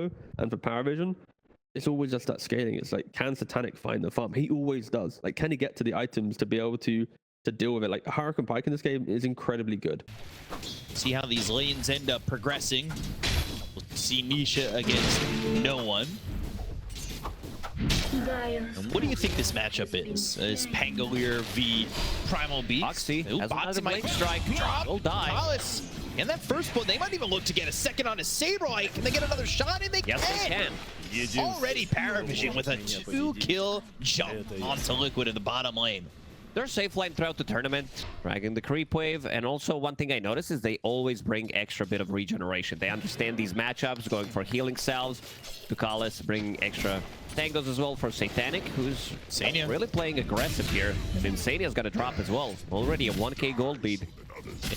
combo, and for PARIVISION, it's always just that scaling. It's like, can Satanic find the farm? He always does. Like, can he get to the items to be able to deal with it? Like, Hurricane Pike in this game is incredibly good. See how these lanes end up progressing. We'll see Nisha against no one. And what do you think this matchup is? Is Pangolier v Primal Beast? Boxy has Boxy might strike. drop. Will die. Palace. And that first one, they might even look to get a second on a Saberlight. Can they get another shot? And they Yes, can. they can. Already PARIVISION with a 2-kill jump onto Liquid in the bottom lane. They're safe lane throughout the tournament, dragging the creep wave, and also one thing I noticed is they always bring extra bit of regeneration. They understand these matchups, going for healing salves. Ducalis bringing extra tangos as well for Satanic, who's really playing aggressive here. And Insania's got to drop as well. Already a 1k gold lead.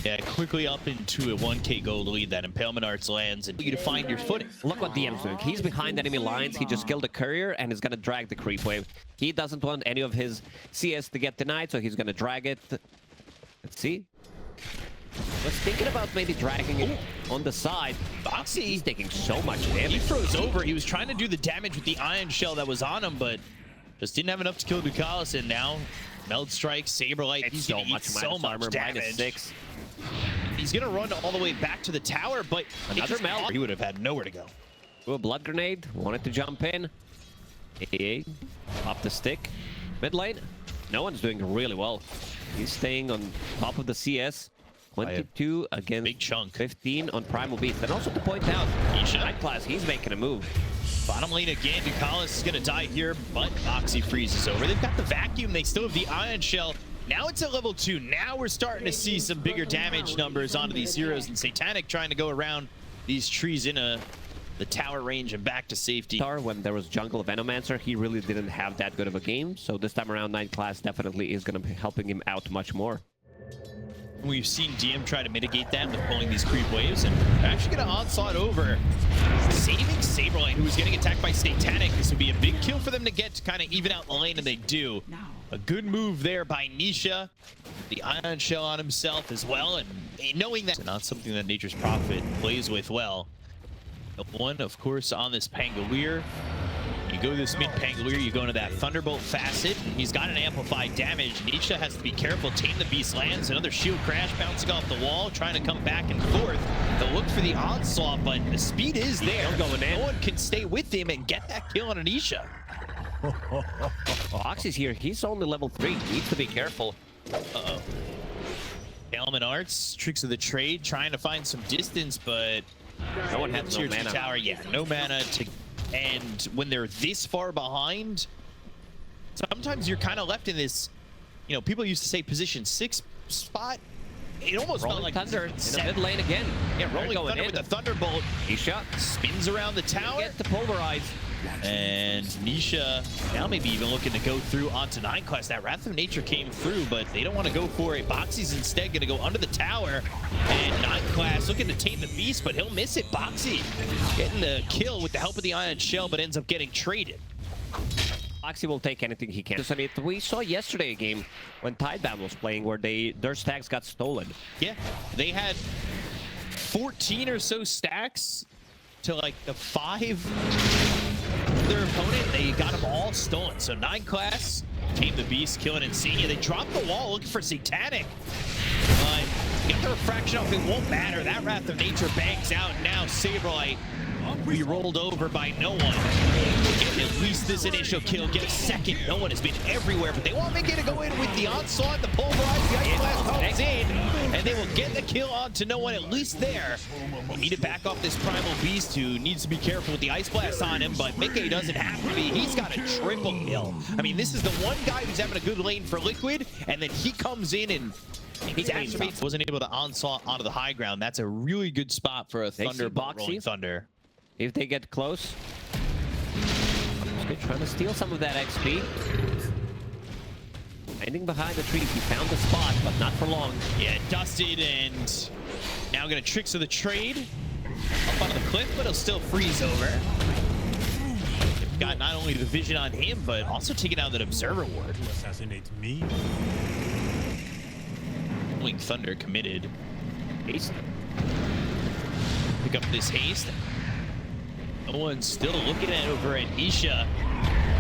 Yeah, quickly up into a 1k gold lead. That Impalement Arts lands and you to find your footing. Look what DM's doing. He's behind enemy lines. He just killed a courier and is going to drag the creep wave. He doesn't want any of his CS to get denied, so he's going to drag it. Let's see. Was thinking about maybe dragging it on the side. Boxy, he's taking so much damage. He froze over. He was trying to do the damage with the Ion Shell that was on him, but just didn't have enough to kill Ducalis. And now Meld Strike, Saberlight, he's going to eat so much damage. -6. He's going to run all the way back to the tower, but another Meld. He would have had nowhere to go. Ooh, a blood grenade. Wanted to jump in. Off the stick. Mid lane. No one's doing really well. He's staying on top of the CS. 22 against big chunk. 15 on Primal Beast. And also to point out, Night Class, he's making a move. Bottom lane again. Ducalis is going to die here, but Boxy freezes over. They've got the vacuum. They still have the Ion Shell. Now it's at level 2. Now we're starting to see some bigger damage numbers onto these heroes. And Satanic trying to go around these trees in the tower range and back to safety. When there was Jungle Venomancer, he really didn't have that good of a game. So this time around, Night Class definitely is going to be helping him out much more. We've seen DM try to mitigate that with pulling these creep waves, and they're actually going to onslaught over, saving Saberlight, who is getting attacked by Satanic. This would be a big kill for them to get to kind of even out the lane, and they do. A good move there by Nisha. The Ion Shell on himself as well, and knowing that's not something that Nature's Prophet plays with well. One, of course, on this Pangolier. You go this mid Pangolier, you go into that Thunderbolt facet. He's got an amplified damage. Nisha has to be careful. Tame the Beast lands. Another shield crash bouncing off the wall, trying to come back and forth. They'll look for the onslaught, but the speed is there. No one can stay with him and get that kill on Nisha. Oxy's here. He's only level 3. Needs to be careful. Uh-oh. Element Arts, Tricks of the Trade, trying to find some distance, but no one has no mana. Tower. Yeah, no mana to. And when they're this far behind, sometimes you're kind of left in this, you know, people used to say position 6 spot. It almost felt like Thunder in the mid lane again. Yeah, Rolling Thunder with the Thunderbolt. Nisha spins around the tower. Get the pulverize. And Nisha now maybe even looking to go through onto 9 class. That Wrath of Nature came through, but they don't want to go for it. Boxy's instead going to go under the tower. And 9 class looking to tame the beast, but he'll miss it. Boxy getting the kill with the help of the Ion Shell, but ends up getting traded. Boxy will take anything he can. I mean, we saw yesterday a game when Tidebound was playing where their stacks got stolen. Yeah, they had 14 or so stacks to like the 5 their opponent. They got them all stolen. So 9 class, Tame the Beast, killing Insania. They dropped the wall looking for Satanic. Get the refraction off, it won't matter. That Wrath of Nature bangs out. Now Saberlight be rolled over by no one. Get at least this initial kill, get a second. No one has been everywhere, but they want Mickey to go in with the onslaught, the pulverize, the ice blast comes in, and they will get the kill onto no one, at least there. They need to back off this Primal Beast, who needs to be careful with the ice blast on him, but Mickey doesn't have to be. He's got a triple kill. I mean, this is the one guy who's having a good lane for Liquid, and then he comes in and he wasn't able to onslaught onto the high ground. That's a really good spot for a Thunderbolt rolling Thunder. If they get close, trying to steal some of that XP. Hiding behind the trees, he found the spot, but not for long. Yeah, dusted, and now gonna Tricks of the Trade up onto the cliff, but he'll still freeze over. They've got not only the vision on him, but also taking out that Observer Ward. Assassinate me. Rolling Thunder committed. Haste. Pick up this haste. No one's still looking at over at Nisha.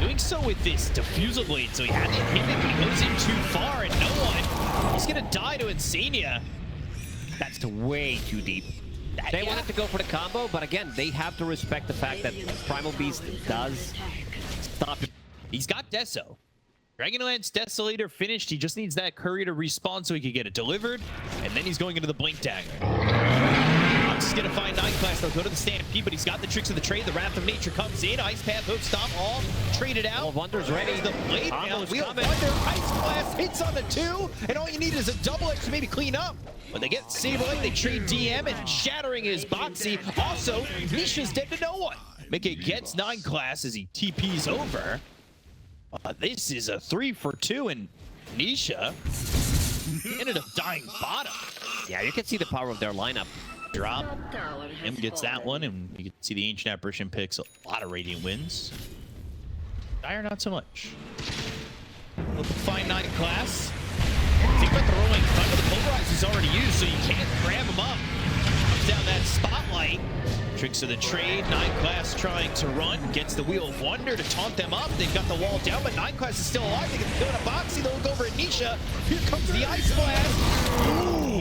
Doing so with this diffusal blade, so he had to hit it, but he goes in too far, and no one. He's gonna die to Insania. That's way too deep. They wanted to go for the combo, but again, they have to respect the fact that Primal Beast does stop it. He's got Deso. Dragonlance Desolator finished. He just needs that courier to respawn so he can get it delivered, and then he's going into the Blink Dagger. Ox is gonna find 9 class. They'll go to the Stampede, but he's got the tricks of the trade. The Wrath of Nature comes in. Ice Path, Hook Stomp, all traded out. Wheel of Wonder's ready. The blade mail. Wheel of Wonder, Ice Blast hits on the 2, and all you need is a double X to maybe clean up. When they get Saberlight, they trade DM, and shattering his Boxy. Also, Nisha's dead to no one. Mickey gets 9 class as he TPs over. This is a 3 for 2, and Nisha ended up dying bottom. Yeah, you can see the power of their lineup. Drop. M gets that one, and you can see the Ancient Apparition picks a lot of Radiant wins. Dire, not so much. Look to find 9 class. Think about the rolling thunder. The Pulverize is already used, so you can't grab him up. Comes down that spotlight. Tricks of the trade. 9 class trying to run. Gets the Wheel of Wonder to taunt them up. They've got the wall down, but 9 class is still alive. They can go to Boxy. They'll look over at Nisha. Here comes the Ice Blast. Ooh.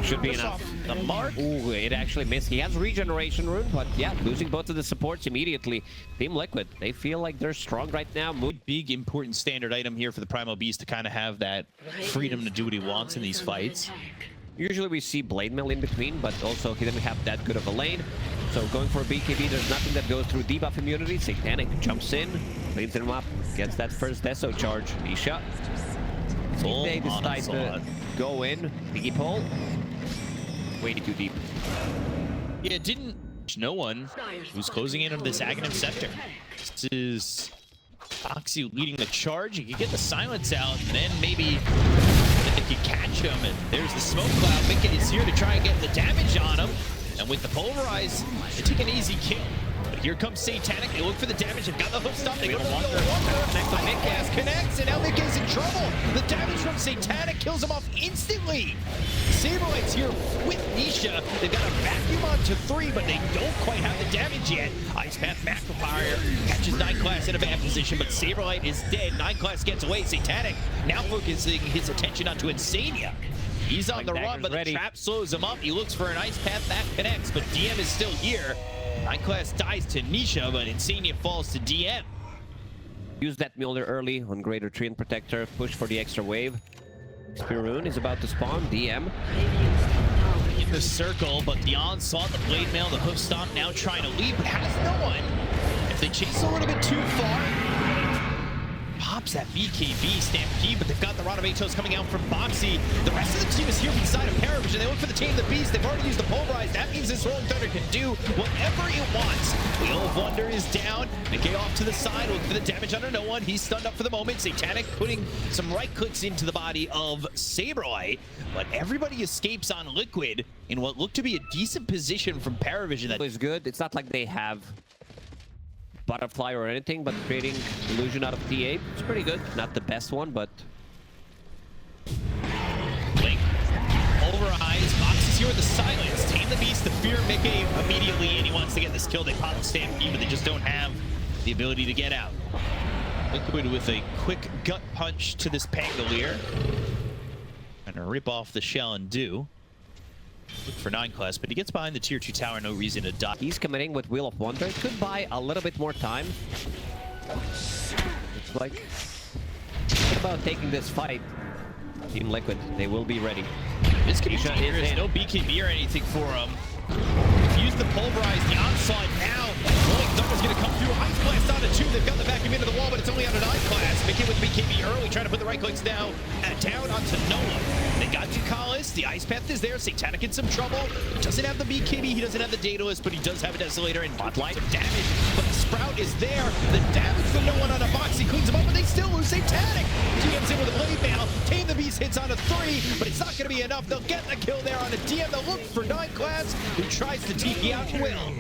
Should be enough. The mark. Ooh, it actually missed. He has regeneration rune, but yeah, losing both of the supports immediately. Team Liquid, they feel like they're strong right now. Big, important standard item here for the Primal Beast to kind of have that freedom to do what he wants in these fights. Usually we see Blade Mail in between, but also he didn't have that good of a lane. So going for a BKB, there's nothing that goes through debuff immunity. Satanic jumps in, cleans him up, gets that first Deso charge. Nisha. They decide to go in. Piggy pull. Way too deep. Yeah, it didn't. No one who's closing in on this Aghanim Scepter. This is Foxy leading the charge. You can get the silence out, and then maybe if you catch him, and there's the smoke cloud. Mickey is here to try and get the damage on him. And with the Pulverize, they take an easy kill. But here comes Satanic. They look for the damage. They've got the hook stop. They go to the Wonder. Mickey connects, and now Mickey's in trouble. The damage from Satanic kills him off instantly. Saberlight's here with Nisha. They've got a vacuum on to 3, but they don't quite have the damage yet. Ice Path Magnifier catches 9 class in a bad position, but Saberlight is dead. 9 class gets away. Satanic now focusing his attention onto Insania. He's on the run, but the trap slows him up. He looks for an Ice Path that connects, but DM is still here. 9 class dies to Nisha, but Insania falls to DM. Use that Mjolnir early on Greater Treant Protector. Push for the extra wave. Spearoon is about to spawn. DM. In the circle, but the onslaught, the blade mail, the hoof stomp now trying to leave, but has no one. If they chase a little bit too far, pops that BKB Stampede, but they've got the Rod of Atos coming out from Boxy. The rest of the team is here beside of PARIVISION. They look for the Team the Beast. They've already used the Pulverize. That means this Rolling Thunder can do whatever it wants. Wheel of Wonder is down. Mickey off to the side. Look for the damage under no one. He's stunned up for the moment. Satanic putting some right clicks into the body of Saberlight, but everybody escapes on Liquid in what looked to be a decent position from PARIVISION. That is good. It's not like they have Butterfly or anything, but creating illusion out of TA, it's pretty good. Not the best one, but Blink. Pulverize. Box is here with the silence. Tame the Beast, the Fear Mickey immediately, and he wants to get this kill. They pop the Stampede, but they just don't have the ability to get out. Liquid with a quick gut punch to this Pangolier. Trying to rip off the shell and do. Look for 9 class, but he gets behind the tier 2 tower, no reason to die. He's committing with Wheel of Wonder. It could buy a little bit more time. It's like, think about taking this fight. Team Liquid, they will be ready. This could be dangerous. No BKB or anything for him. Use the Pulverize, the onslaught now. Rolling Thunder's gonna come through. Ice Blast on a 2. They've got the vacuum into the wall, but it's only on a 9 class. Mickey with BKB early, trying to put the right clicks now. Down onto no one. They got Ducalis. The Ice Path is there. Satanic in some trouble. He doesn't have the BKB. He doesn't have the Daedalus, but he does have a Desolator and Spotlight of damage. But the Sprout is there. The damage from no one on a box. He cleans him up, but they still lose Satanic. GM's in with a blade mail. Tame the Beast hits on a 3, but it's not going to be enough. They'll get the kill there on a DM. They'll look for 9 class, who tries to TP out Will.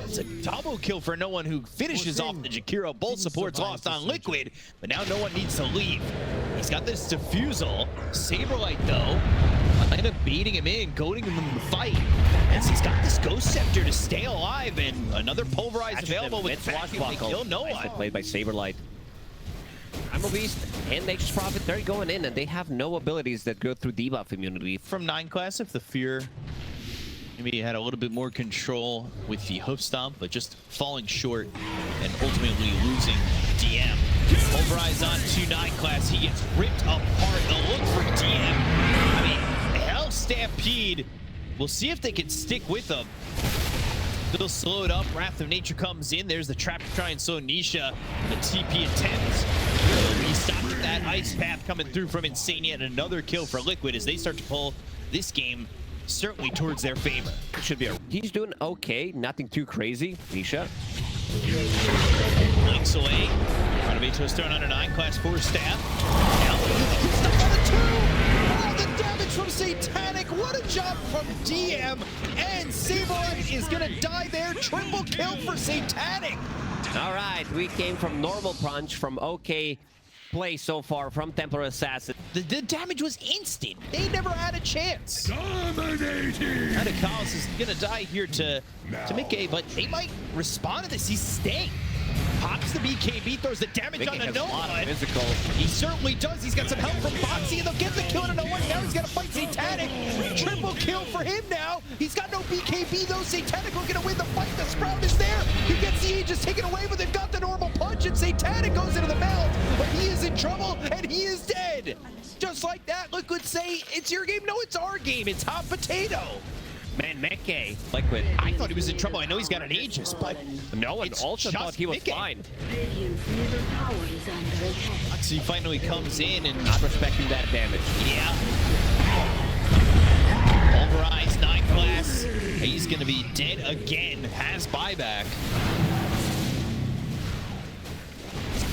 It's a double kill for no one, who finishes off the Jakiro. Both supports lost on Liquid, but now no one needs to leave. He's got this Diffusal. Saberlight, though, End up beating him in, goading him in the fight. As he's got this Ghost Scepter to stay alive, and another Pulverize available with vacuum to kill no one. Played by Saberlight. Primal Beast and Nature's Prophet, they're going in, and they have no abilities that go through debuff immunity. From 9 class, if the Fear maybe had a little bit more control with the Hoof Stomp, but just falling short and ultimately losing DM. Pulverize on to 9 class, he gets ripped apart. The look for DM. I mean, Hell Stampede. We'll see if they can stick with him. Still slowed up. Wrath of Nature comes in. There's the trap to try and slow Nisha. The TP attempts. He stopped that Ice Path coming through from Insania, and another kill for Liquid as they start to pull this game certainly towards their favor. Should be he's doing okay, nothing too crazy. Nisha. Links away. Renovator's thrown under 9 class 4 staff. Now, stuck on the 2. Oh, the damage from Satanic. What a job from DM. And Saberlight is going to die there. Triple kill for Satanic. All right, we came from normal punch, from okay play so far from Templar Assassin. The damage was instant. They never had a chance. Dominating! Radikalis is going to die here to Mickey, but they might respond to this. He's staying. Pops the BKB, throws the damage on the no one. Physical. He certainly does. He's got some help from Boxy, and they'll get the kill to no one. Now he's got to fight Satanic. Triple kill for him now. He's got no BKB, though. Satanic will going to win the fight. The Sprout is there. He gets the Aegis taken away, but they've got the normal punch, and Satanic goes into the mouth. But he is in trouble, and he is dead. Just like that, Liquid say, it's your game. No, it's our game. It's hot potato. Man, Mickey, Liquid. I thought he was in trouble. I know he's got an Aegis, but no one also thought he was Mickey. fine. Boxy finally comes in and Not respecting that damage. yeah. Pulverize 9 class. He's gonna be dead again. Has buyback.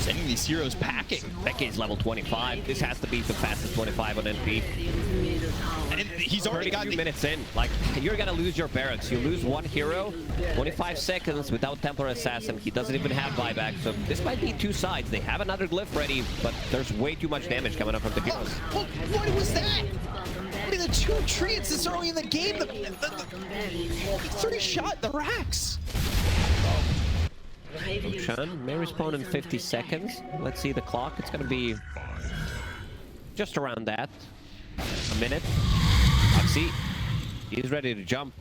Sending these heroes packing. Mickey's level 25. This has to be the fastest 25 on NP. And he's already got 32 the minutes in. Like, you're gonna lose your barracks. You lose one hero, 25 seconds without Templar Assassin. He doesn't even have buyback. So this might be 2 sides. They have another glyph ready, but there's way too much damage coming up from the heroes. Oh, what was that? I mean, the 2 treants this early in the game. The 3 shot the racks. Shan may respawn in 50 seconds. Let's see the clock. It's gonna be just around that. A minute. Oxy, he's ready to jump.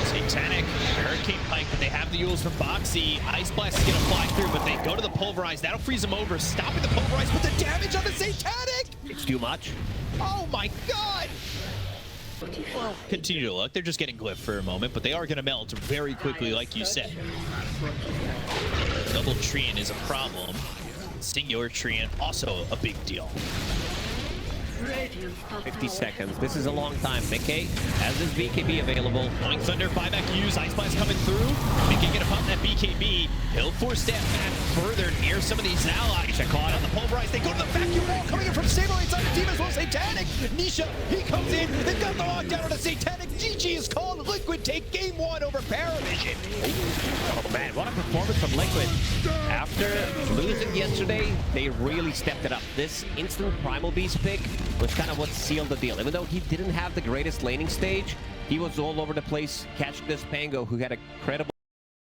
Satanic, Hurricane Pike, but they have the Yules from Boxy. Ice Blast is gonna fly through, but they go to the Pulverize. That'll freeze them over. Stopping the Pulverize, but the damage on the Satanic! It's too much. Oh my god! Well, continue to look. They're just getting glyph for a moment, but they are gonna melt very quickly, like you said. Double Treant is a problem. Singular Treant, also a big deal. 50 seconds. This is a long time. Mickey has his BKB available. Going Thunder, buyback use, Ice Blast coming through. Mickey gonna pump that BKB. He'll force step back further near some of these allies. Caught on the Pulverize. They go to the vacuum wall coming in from Saberlight's on the team as well. Satanic. Nisha, he comes in. They've got the lockdown on the Satanic. GG is called. Liquid take game 1 over PARIVISION. Oh man, what a performance from Liquid. After losing yesterday, they really stepped it up. This instant Primal Beast pick was kind of what sealed the deal. Even though he didn't have the greatest laning stage, he was all over the place catching this Pango who had a credible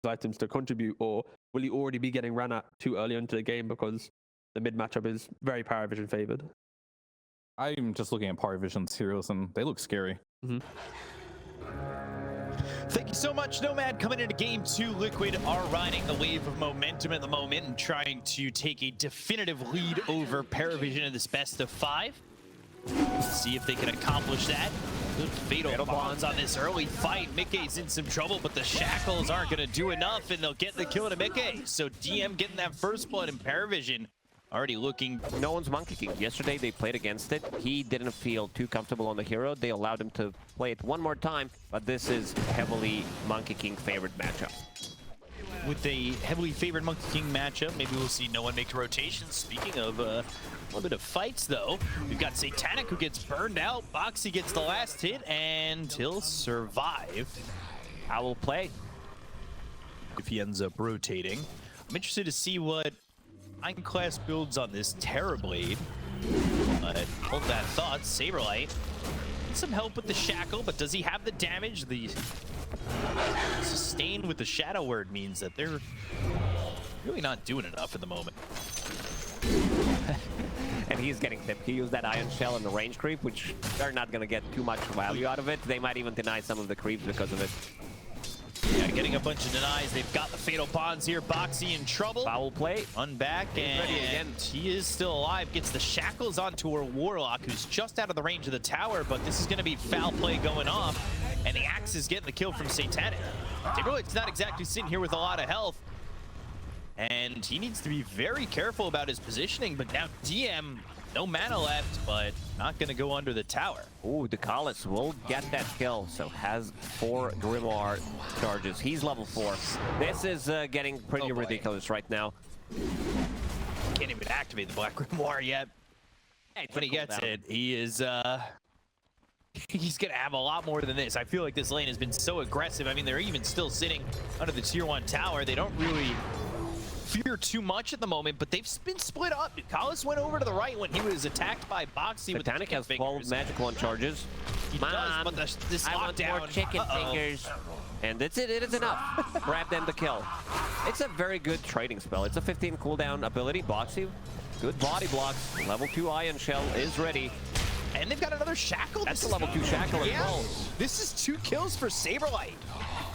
items to contribute, or will he already be getting ran at too early into the game because the mid matchup is very PARIVISION favored? I'm just looking at PARIVISION's heroes and they look scary. Thank you so much, Nomad. Coming into game 2, Liquid are riding the wave of momentum at the moment and trying to take a definitive lead over PARIVISION in this best of 5. Let's see if they can accomplish that. Good fatal bonds on this early fight. Mickey's in some trouble, but the shackles aren't going to do enough, and they'll get the kill to Mickey. So DM getting that first blood in PARIVISION. Already looking. No one's monkey king. Yesterday they played against it. He didn't feel too comfortable on the hero. They allowed him to play it one more time, but this is heavily monkey king favored matchup. With a heavily favored Monkey King matchup, maybe we'll see no one make rotations. Speaking of a little bit of fights, though, we've got Satanic who gets burned out. Boxy gets the last hit, and he'll survive. I will play if he ends up rotating. I'm interested to see what 9 class builds on this Terrorblade. But hold that thought, Saberlight needs some help with the shackle, but does he have the damage? The sustain with the shadow word means that they're really not doing enough at the moment. And he's getting tipped. He used that iron shell and the range creep, which they're not going to get too much value out of it. They might even deny some of the creeps because of it. Yeah, getting a bunch of denies. They've got the fatal bonds here. Boxy in trouble. Foul play. Unback, and he is still alive. Gets the shackles onto her Warlock, who's just out of the range of the tower, but this is going to be foul play going off. And the Axe is getting the kill from Satanic. It's not exactly sitting here with a lot of health. And he needs to be very careful about his positioning, but now DM, no mana left, but not going to go under the tower. Ooh, Ducalis will get that kill, so has 4 Grimoire charges. He's level 4. This is getting pretty ridiculous right now. Can't even activate the Black Grimoire yet. Hey, when he gets it, he is he's gonna have a lot more than this. I feel like this lane has been so aggressive. I mean, they're even still sitting under the tier 1 tower. They don't really fear too much at the moment, but they've been split up. Ducalis went over to the right when he was attacked by Boxy. Satanic has 12 magic wand charges. He does, but this I want lockdown. more chicken fingers. And that's it. It is enough. Grab them to kill. It's a very good trading spell. It's a 15 cooldown ability. Boxy, good body blocks. Level 2 Iron Shell is ready. And they've got another shackle. That's a level 2 shackle as well. This is 2 kills for Saberlight.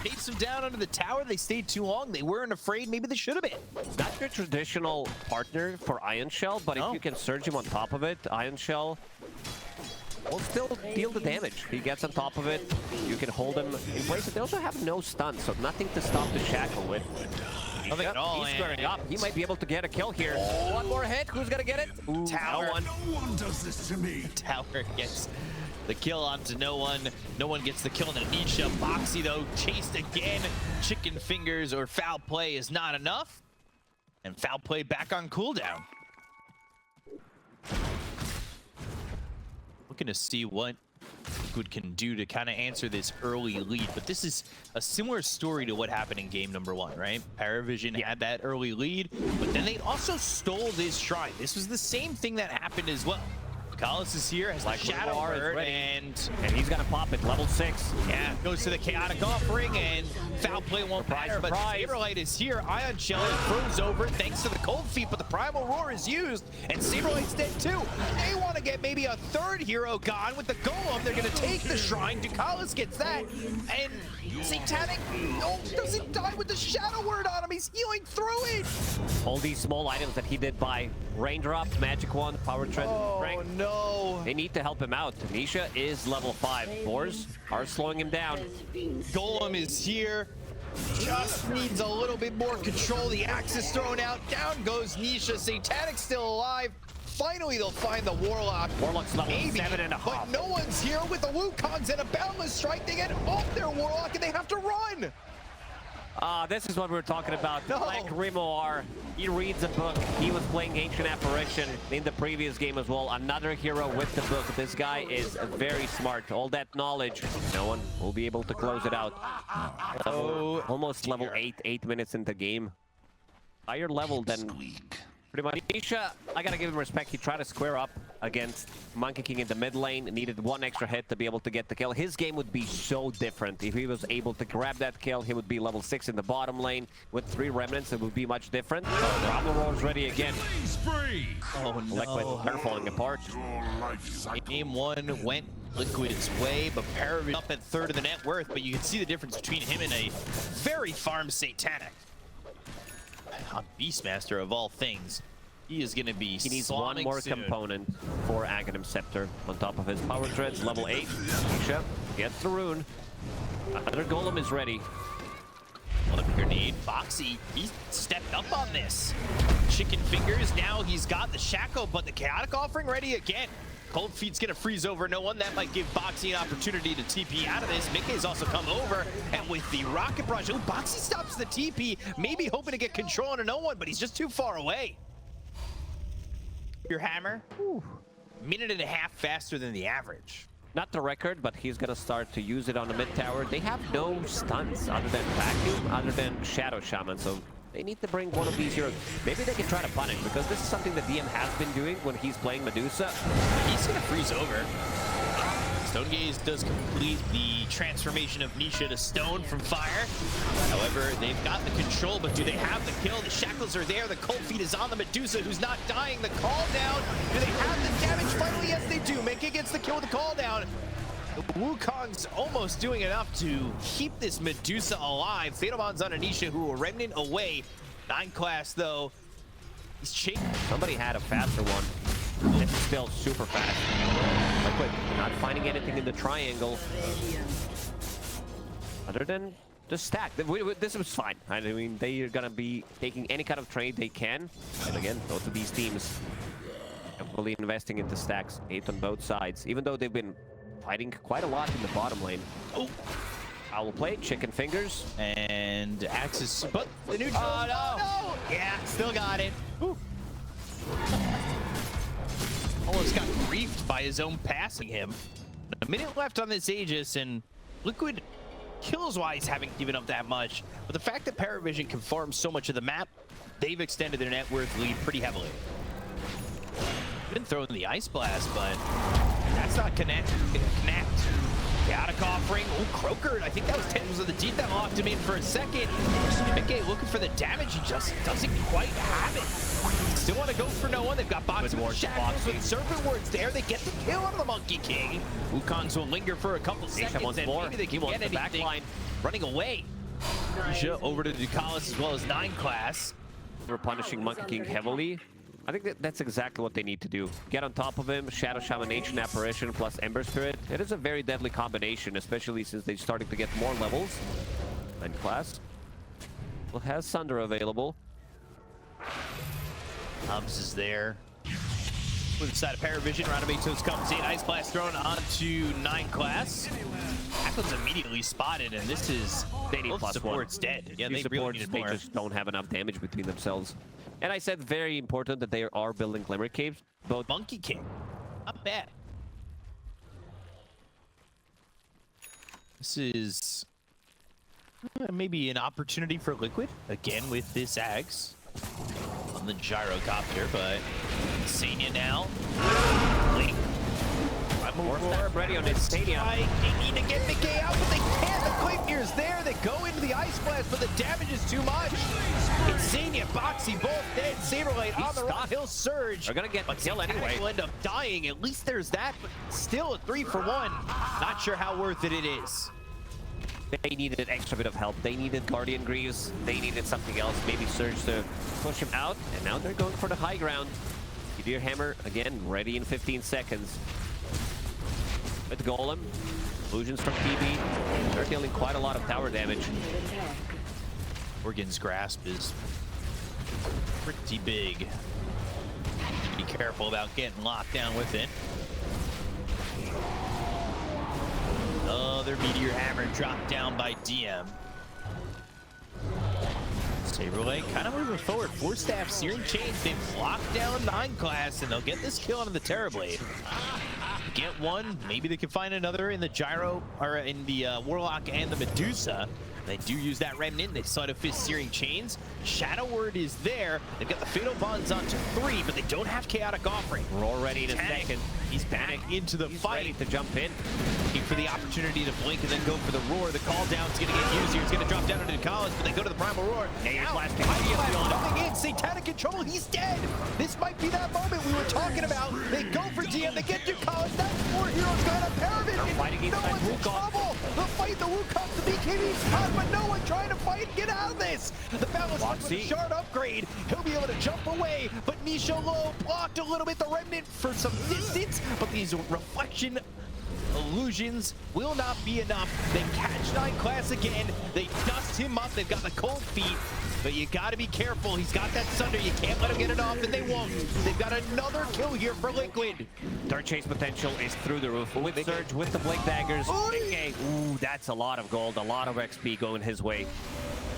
Chased them down under the tower. They stayed too long. They weren't afraid. Maybe they should have been. Not your traditional partner for Iron Shell, but if you can surge him on top of it, Iron Shell will still deal the damage. He gets on top of it. You can hold him in place. They also have no stun, so nothing to stop the shackle with. Nothing at all. He's squaring up. He might be able to get a kill here. One more hit. Who's gonna get it? Ooh, Tower. No one does this to me. Tower gets the kill onto no one. No one gets the kill on Anisha. Boxy, though, chased again. Chicken fingers or foul play is not enough. And foul play back on cooldown. Looking to see what Liquid can do to kind of answer this early lead, but this is a similar story to what happened in game number 1, right? PARIVISION had that early lead, but then they also stole this shrine. This was the same thing that happened as well. Ducalis is here, has like Shadow Word, and he's gonna pop it, level 6. Yeah, goes to the Chaotic Offering, and foul play won't matter, but Saberlight is here. Ion Shell throws over thanks to the Cold Feet, but the Primal Roar is used, and Saberlight's dead too. They want to get maybe a 3rd hero gone with the Golem. They're going to take the Shrine. Ducalis gets that, and Satanic doesn't die with the Shadow Word on him. He's healing through it. All these small items that he did by Raindrops, Magic Wand, Power Tread, Strength. No. They need to help him out. Nisha is level 5. Boars are slowing him down. Golem is here. Just needs a little bit more control. The axe is thrown out. Down goes Nisha. Satanic still alive. Finally, they'll find the Warlock. Warlock's level 7.5. But no one's here with the Wukongs and a Boundless Strike. They get off their Warlock and they have to run. This is what we were talking about. Black Grimoire, he reads a book. He was playing Ancient Apparition in the previous game as well. Another hero with the book. This guy is very smart. All that knowledge, no one will be able to close it out. Almost level 8 minutes into game. Higher level than pretty much. Nisha, I gotta give him respect. He tried to square up against Monkey King in the mid lane. Needed 1 extra hit to be able to get the kill. His game would be so different. If he was able to grab that kill, he would be level 6 in the bottom lane. With 3 remnants, it would be much different. Primal Roar's ready again. Oh no. Liquid, they're falling apart. Game 1 went Liquid's way, but PARIVISION up at 3rd of the net worth, but you can see the difference between him and a very farmed Satanic. On Beastmaster of all things, he is going to be. He needs 1 more component for Aghanim Scepter on top of his power treads. Level 8. Nisha gets the rune. Another Golem is ready. Well, if you need Boxy, he stepped up on this. Chicken fingers. Now he's got the Shackle, but the Chaotic Offering ready again. Cold Feet's gonna freeze over no one. That might give Boxy an opportunity to TP out of this. Mickey's also come over, and with the Rocket Barrage, Boxy stops the TP, maybe hoping to get control on a no one, but he's just too far away. Your hammer, minute and a half faster than the average. Not the record, but he's gonna start to use it on the mid tower. They have no stuns other than Vacuum, other than Shadow Shaman, so They need to bring one of these heroes. Maybe they can try to punish, because this is something that DM has been doing when he's playing Medusa. He's gonna freeze over. Stone Gaze does complete the transformation of Nisha to stone from fire. However, they've got the control, but do they have the kill? The shackles are there. The cold feet is on the Medusa, who's not dying. The call down. Do they have the damage? Finally, yes, they do. Meki gets the kill with the call down. Wukong's almost doing enough to keep this Medusa alive. Fatal Bonds on Anisha, who will remnant away. 9 class, though. He's chasing. Somebody had a faster one. This is still super fast. Liquid not finding anything in the triangle. Other than the stack. This was fine. I mean, they are going to be taking any kind of trade they can. And again, both of these teams heavily investing into stacks. 8 on both sides. Even though they've been fighting quite a lot in the bottom lane. Oh, Owl play, chicken fingers. and Axis, but the new. Oh, no! Yeah, still got it. Whew. Almost got griefed by his own passing him. A minute left on this Aegis, and Liquid, kills-wise, haven't given up that much. But the fact that PARIVISION can farm so much of the map, they've extended their net worth lead pretty heavily. Been throwing the Ice Blast, but that's not connect. Chaotic offering. Oh, Croaker. I think that was Tendrils of the Deep that locked him in for a second. Mickey looking for the damage. He just doesn't quite have it. Still want to go for no one. They've got boxing with shackles with serpent wards there. They get the kill on the Monkey King. Wukong's will linger for a couple seconds, and maybe they can get anything. Backline running away. Nisha over to Ducalis as well as 9 class. They're punishing Monkey King heavily. I think that's exactly what they need to do. Get on top of him, Shadow Shaman, Ancient Apparition plus Ember Spirit. It is a very deadly combination, especially since they're starting to get more levels. 9 class. Well, has Sunder available. Hubs is there. With the side of PARIVISION, Ranabetos comes in. Ice Blast thrown onto 9 class. Tackle's immediately spotted, and this is... They need plus support's one. dead. Yeah, These they really supports, needed they more. just don't have enough damage between themselves. And I said very important that they are building Glimmer Caves. Both Monkey King. Not bad. This is maybe an opportunity for Liquid. Again with this Ags on the gyrocopter, but Sania now. Link. ready on Insania. They need to get Mickey out, but they can't. The Claypere's there. They go into the Ice Blast, but the damage is too much. Insania, Boxy, both dead. Saberlight on the run. He'll surge. They're gonna get but kill anyway. Will end up dying. At least there's that, but still a 3-for-1. Not sure how worth it is. They needed an extra bit of help. They needed Guardian Greaves. They needed something else. Maybe Surge to push him out. And now they're going for the high ground. Deer Hammer, again, ready in 15 seconds. With Golem. Illusions from PB. They're dealing quite a lot of tower damage. Morgan's grasp is pretty big. Be careful about getting locked down with it. Another Meteor Hammer dropped down by DM. Saberlight kind of moving forward. 4-staff Searing Chains. They've locked down 9 class, and they'll get this kill on the Terrorblade. Get one. Maybe they can find another in the Gyro, or in the Warlock and the Medusa. They do use that Remnant. They saw it fist Searing Chains. Shadow Word is there. They've got the Fatal Bonds onto 3, but they don't have Chaotic Offering. Roar ready in a second. He's back into the fight. Ready to jump in. Looking for the opportunity to blink and then go for the Roar. The call down's going to get used here. It's going to drop down into the college, but they go to the Primal Roar. Nothing in. Satanic Control. He's dead. This might be that moment we were talking about. They go for DM. They get to college. That's 4 heroes going to PARIVISION. No one's in trouble. They'll fight the Wukong, the BKB spot, but no one trying to fight and get out of this. The balance with the shard upgrade. He'll be able to jump away, but Nisha low blocked a little bit. The Remnant for some distance, but these reflection illusions will not be enough. They catch 9 class again. They dust him up. They've got the cold feet, but you got to be careful. He's got that Sunder. You can't let him get it off, and they won't. They've got another kill here for Liquid. Dark Chase potential is through the roof. With Surge, with the Blink Daggers. Ooh, that's a lot of gold, a lot of XP going his way.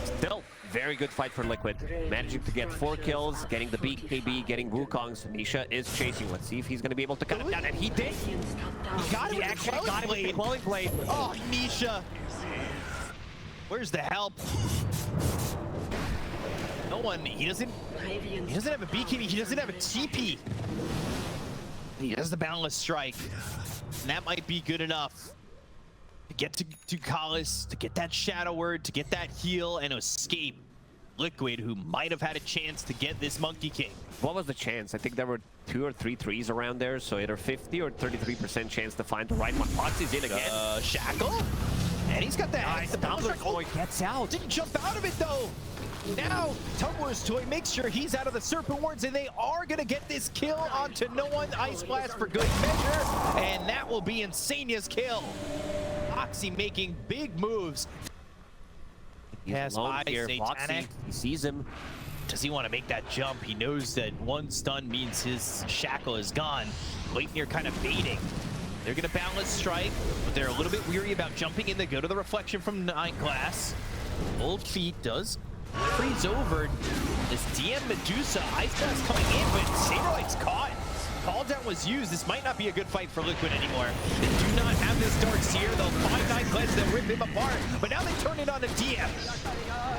Still, very good fight for Liquid. Managing to get 4 kills, getting the BKB, getting Wukong's. Nisha is chasing. Let's see if he's going to be able to cut him down. And he did. He got him. He actually got him with the Quelling Blade. Oh, Nisha. Where's the help? No no one. He doesn't have a BKB. He doesn't have a TP. He has the Boundless Strike. And that might be good enough to get to Kalis, to get that Shadow Word, to get that heal, and escape Liquid, who might have had a chance to get this Monkey King. What was the chance? I think there were 2 or 3 threes around there, so either 50 or 33% chance to find the right one. Foxy's in again. Shackle? And he's got that. Nice. The Boundless Toy gets out. Didn't jump out of it, though. Now, Tumbler's Toy makes sure he's out of the Serpent Wards, and they are going to get this kill onto no one. Ice Blast for good measure, and that will be Insania's kill. Foxy making big moves. He's alone here. Foxy, he sees him. Does he want to make that jump? He knows that one stun means his shackle is gone. Leitner kind of baiting. They're going to Boundless Strike, but they're a little bit weary about jumping in. They go to the reflection from 9 Class. Old Feet does freeze over. This DM Medusa, Ice Blast coming in, but Saberlight's caught. Call down was used. This might not be a good fight for Liquid anymore. They do not have this Dark Seer. They'll find 9 Class, they'll rip him apart. But now they turn it on to DM.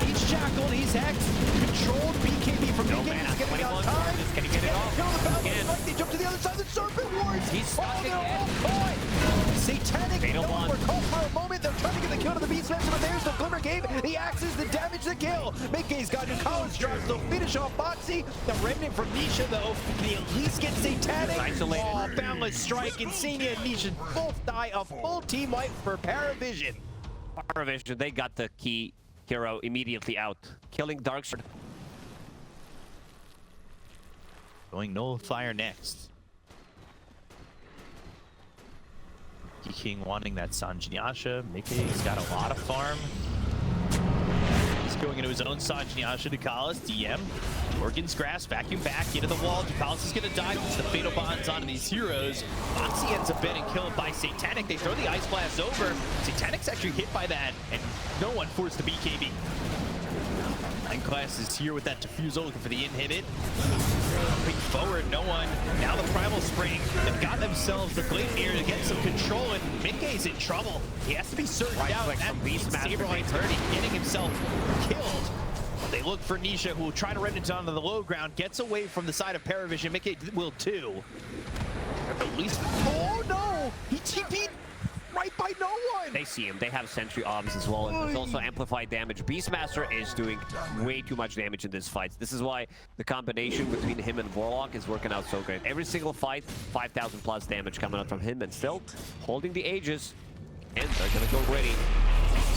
He's shackled, he's hexed, controlled BKB from BKB. He's getting out time. Can he get it off? Kill the Boundless. They jump to the other side of the Serpent Wards. He's stuck again. Satanic, no one were caught for a moment. They're trying to get the kill to the Beastmaster, but there's the Glimmer Game. The axes, the damage, the kill. Mickey's got new college drops. They'll finish off Boxy. The remnant from Nisha, though, can he at least get Satanic? Isolated. Oh, Boundless Strike. Insania and Nisha both die. A full team wipe for PARIVISION. PARIVISION, they got the key hero immediately out, killing Darksword. Going Nullifier next. King wanting that Sanjinyasha. Mickey's got a lot of farm. He's going into his own Sanjinyasha to Kalis. DM. Organ's Grasp. Vacuum back into the wall. Kalis is going to die because the Fatal Bond's onto these heroes. Foxy ends up getting killed by Satanic. They throw the Ice Blast over. Satanic's actually hit by that, and no one forced the BKB. 9 Class is here with that Diffusal, looking for the inhibit. Quick forward, no one. Now the Primal Spring. They've got themselves the Gleipnir to get some control, and Mickey's in trouble. He has to be searched out. That means Saberlight's hurting, getting himself killed. They look for Nisha, who will try to run it onto the low ground. Gets away from the side of PARIVISION. Mickey will too. At least, oh no! He TP'd right by no one! They see him. They have Sentry Obs as well, and there's also amplified damage. Beastmaster is doing way too much damage in this fight. This is why the combination between him and Warlock is working out so great. Every single fight, 5,000 plus damage coming out from him, and still holding the Aegis. And they're gonna go ready.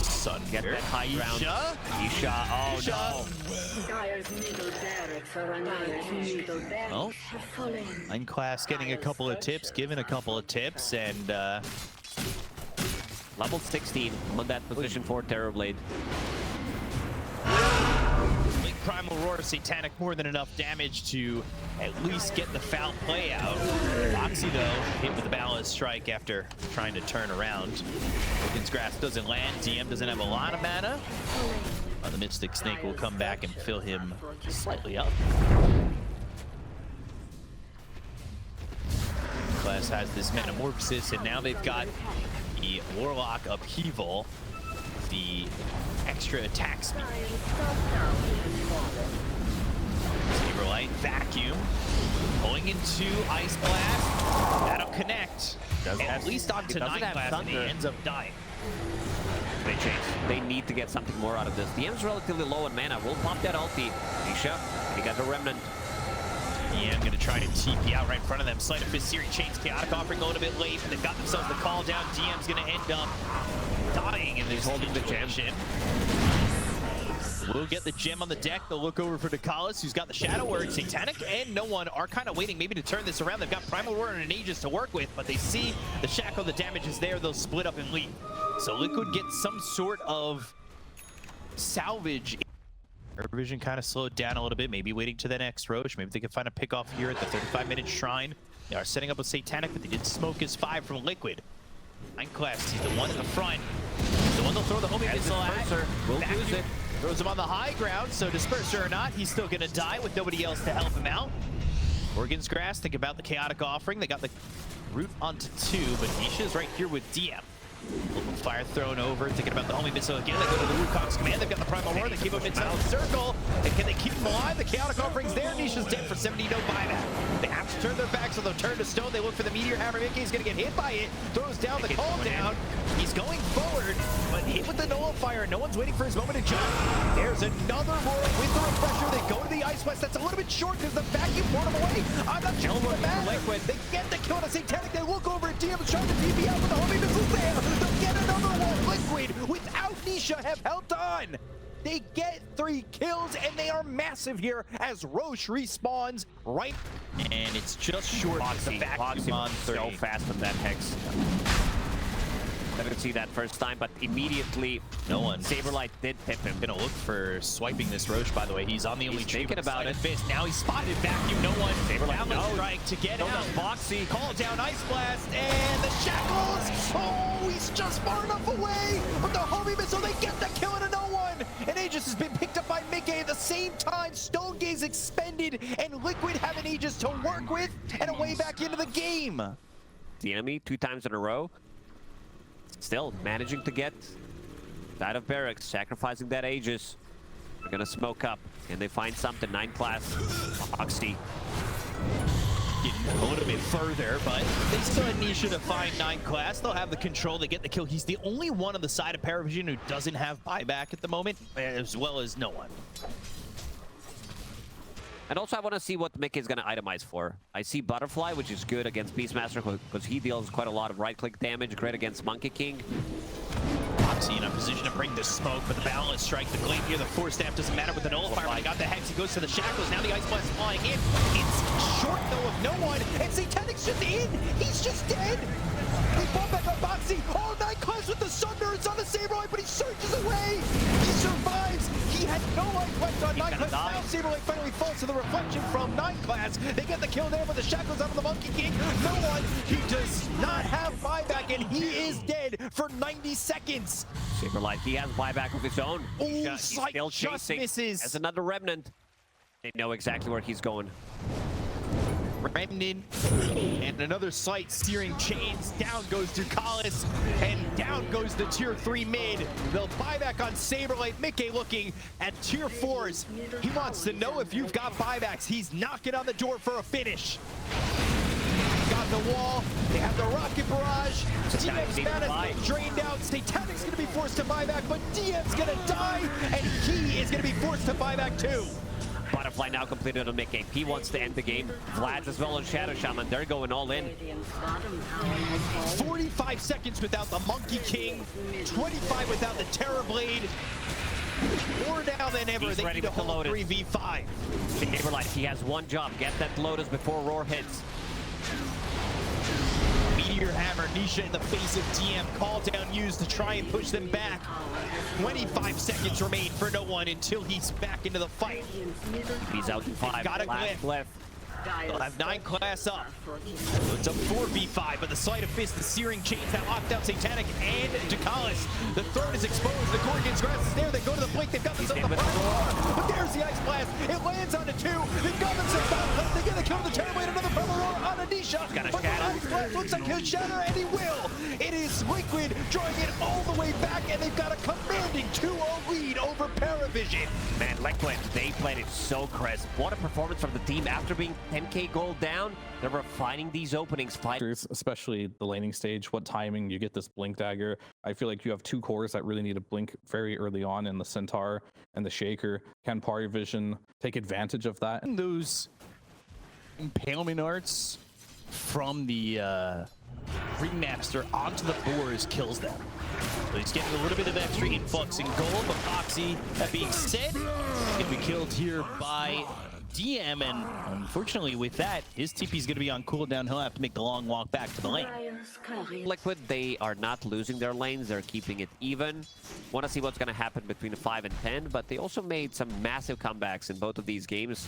Sun Get that high ground. Isha, oh no. Well, 9 Class getting a couple of tips, giving a couple of tips, and Level 16 on that position for Terrorblade. Link Primal Roar, Satanic more than enough damage to at least get the foul play out. Foxy, though, hit with the Boundless Strike after trying to turn around. Organ's Grasp doesn't land. DM doesn't have a lot of mana. The Mystic Snake will come back and fill him slightly up. Class has this Metamorphosis, and now they've got the Warlock Upheaval, the extra attack speed. Saberlight, Vacuum, pulling into Ice Blast. That'll connect, at least onto 9 Class, and he ends up dying. They change. They need to get something more out of this. The M's relatively low in mana. We'll pop that ulti. Isha, he got the Remnant. DM going to try to TP out right in front of them. Sleight of Fist Series Chains, Chaotic Offering a little bit late, but they've got themselves the call down. DM's going to end up dying in this holding the gem. We'll get the gem on the deck. They'll look over for Dakalis, who's got the Shadow Word. Satanic and no one are kind of waiting maybe to turn this around. They've got Primal Roar and an Aegis to work with, but they see the Shackle, the damage is there. They'll split up and leave. So Liquid gets some sort of salvage. PARIVISION kind of slowed down a little bit, maybe waiting to the next Roche. Maybe they can find a pick off here at the 35-minute Shrine. They are setting up a Satanic, but they did smoke his 5 from Liquid. 9 Class, he's the one in the front. He's the one they'll throw the homing missile at. We'll lose it. Throws him on the high ground, so Disperser or not, he's still gonna die with nobody else to help him out. Organ's Grasp, think about the Chaotic Offering. They got the route onto 2, but Nisha's right here with DM. Fire thrown over, thinking about the homie missile again. They go to the Wukong's command. They've got the Primal Roar. They keep him inside the circle. And can they keep him alive? The Chaotic Offering's there. Nisha's dead for 70, no buyback. They have to turn their backs, so they'll turn to stone. They look for the Meteor Hammer. Mickey's going to get hit by it. Throws down the call down. He's going forward, but hit with the Nullifier. No one's waiting for his moment to jump. There's another Roar with the Refresher. They go to the Ice West. That's a little bit short because the vacuum poured him away. I'm not sure what matters. Liquid. They get the kill on a Satanic. They look over at DM trying to TP out with the homie missiles there. They'll get another one. Liquid, without Nisha, have held on. They get 3 kills, and they are massive here as Roche respawns right. And it's just short of the vacuum on 30. So fast on that Hex. I didn't see that first time, but immediately no one. Saberlight did tip him. Gonna look for swiping this Roche, by the way. He's on the only tree thinking about it. Fist. Now he's spotted vacuum. No one. Saberlight, no strike to get out. Boxy. Call down Ice Blast, and the Shackles. Oh, he's just far enough away. But the homie missile, they get the kill into no one. And Aegis has been picked up by Mickey at the same time. Stone Gaze expended, and Liquid have an Aegis to work with and a way back into the game. The enemy 2 times in a row. Still managing to get out of barracks, sacrificing that Aegis. They're gonna smoke up. Can they find something? 9 class. Oxty. Getting a little bit further, but they still had Nisha to find 9 class. They'll have the control. They get the kill. He's the only one on the side of PARIVISION who doesn't have buyback at the moment, as well as no one. And also, I want to see what Mickey is going to itemize for. I see Butterfly, which is good against Beastmaster because he deals quite a lot of right-click damage. Great against Monkey King. Boxy in a position to bring the smoke, but the balance strike, the Gleam here, the Force Staff doesn't matter with the Nullifier. When he got the Hex, he goes to the Shackles. Now the Ice Blast flying in. It's short, though, of no one. And Satanic's just in. He's just dead. They bump back on Boxy. Oh, 9 class with the Sunder. It's on the Saberlight, but he surges away. He survives. He had no life left on 9 class. Now Saberlight finally falls to the reflection from 9 class. They get the kill there with the Shackles out of the Monkey King. No one. He does not have buyback, and he is dead for 90 seconds. Saberlight, he has buyback of his own. Oh, He's still chasing misses. as another Remnant. They know exactly where he's going. Remnant and another Sight steering chains. Down goes Ducalis, and down goes the tier 3 mid. They'll buyback on Saberlight. Mickey looking at tier 4s. He wants to know if you've got buybacks. He's knocking on the door for a finish. Got the wall. They have the rocket barrage. DM's mana drained out. Satanic's gonna be forced to buy back, but DM's gonna die, and he is gonna be forced to buy back too. Butterfly now completed on Mickey. He wants to end the game. Vlad's as well on Shadow Shaman. They're going all in. 45 seconds without the Monkey King. 25 without the Terror Blade. More now than ever. He's they ready need a with the whole Lotus. 3v5. Saberlight, he has one job. Get that Lotus before Roar hits. Meteor Hammer, Nisha in the face of DM. Call down used to try and push them back. 25 seconds remain for no one until he's back into the fight. He's out in 5. Got a glyph. They'll have 9 class up. It's a 4v5, but the Sleight of Fist, the Searing Chains that locked out Satanic and Ducalis. The throat is exposed. The Gorgon's Grass is there. They go to the blink. They've got themselves the Primal. But there's the Ice Blast. It lands onto 2. They've got themselves down. They get the kill with the Terror Blade. Another Primal Roar on Anisha. But the Ice Blast looks like he'll shatter, and he will. It is Liquid drawing it all the way back, and they've got a commanding 2-0 lead over PARIVISION. Man, Liquid, they played it so crisp. What a performance from the team after being 10k gold down. They were finding these openings. Especially the laning stage, what timing you get this blink dagger. I feel like you have 2 cores that really need to blink very early on in the Centaur and the Shaker. Can PARIVISION take advantage of that? And those impalement arts from the Ringmaster onto the boars kills them. So he's getting a little bit of extra influx in gold, but Foxy, that being said, going to be killed here by DM, and unfortunately with that, his TP is going to be on cooldown. He'll have to make the long walk back to the lane. Liquid, they are not losing their lanes. They're keeping it even. Want to see what's going to happen between 5 and 10, but they also made some massive comebacks in both of these games.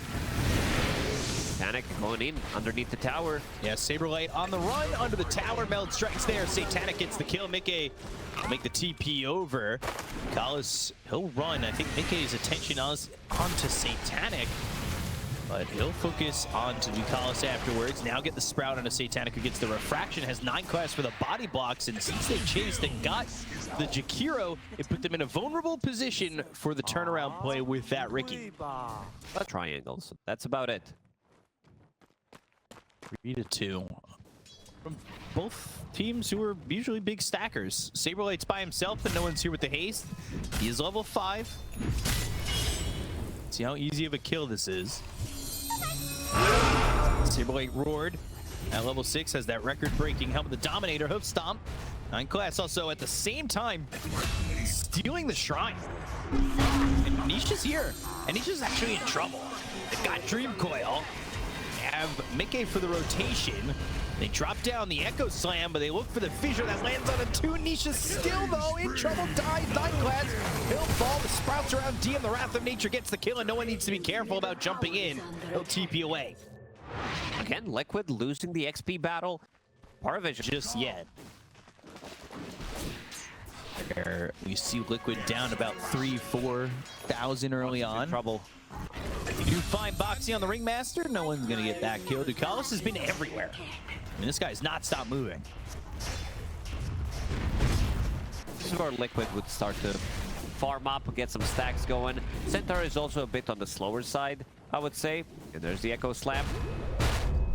Satanic going in underneath the tower. Yeah, Saberlight on the run under the tower. Meld strikes there. Satanic gets the kill. Mickey will make the TP over. Collis, he'll run. I think Mickey's attention is onto Satanic. But he'll focus on to Ducalis afterwards. Now get the Sprout on a Satanic who gets the Refraction, has 9 class for the body blocks, and since they chased and got the Jakiro, it put them in a vulnerable position for the turnaround play with that Ricky. Triangles. That's about it. 3-2. From both teams who are usually big stackers. Saberlight's by himself, but no one's here with the haste. He is level 5. See how easy of a kill this is. Saberlight roared at level 6, has that record-breaking helmet, the Dominator hoof stomp. 9 class also at the same time stealing the shrine. And Nisha's here, and Nisha's actually in trouble. They've got Dream Coil, they have Mickey for the rotation. They drop down the Echo Slam, but they look for the fissure that lands on a 2. Nisha still, though, in trouble, dies. 9 class, he'll fall. The Sprouts around DM. The Wrath of Nature gets the kill, and no one needs to be careful about jumping in. He'll TP away. Again, Liquid losing the XP battle. PARIVISION. Just yet. There we see Liquid down about 3,000-4,000 early on. Trouble. You do find Boxy on the Ringmaster. No one's going to get that kill. Ducalis has been everywhere. I mean, this guy's not stopped moving. This is where Liquid would start to farm up, get some stacks going. Centaur is also a bit on the slower side, I would say. And there's the Echo Slam.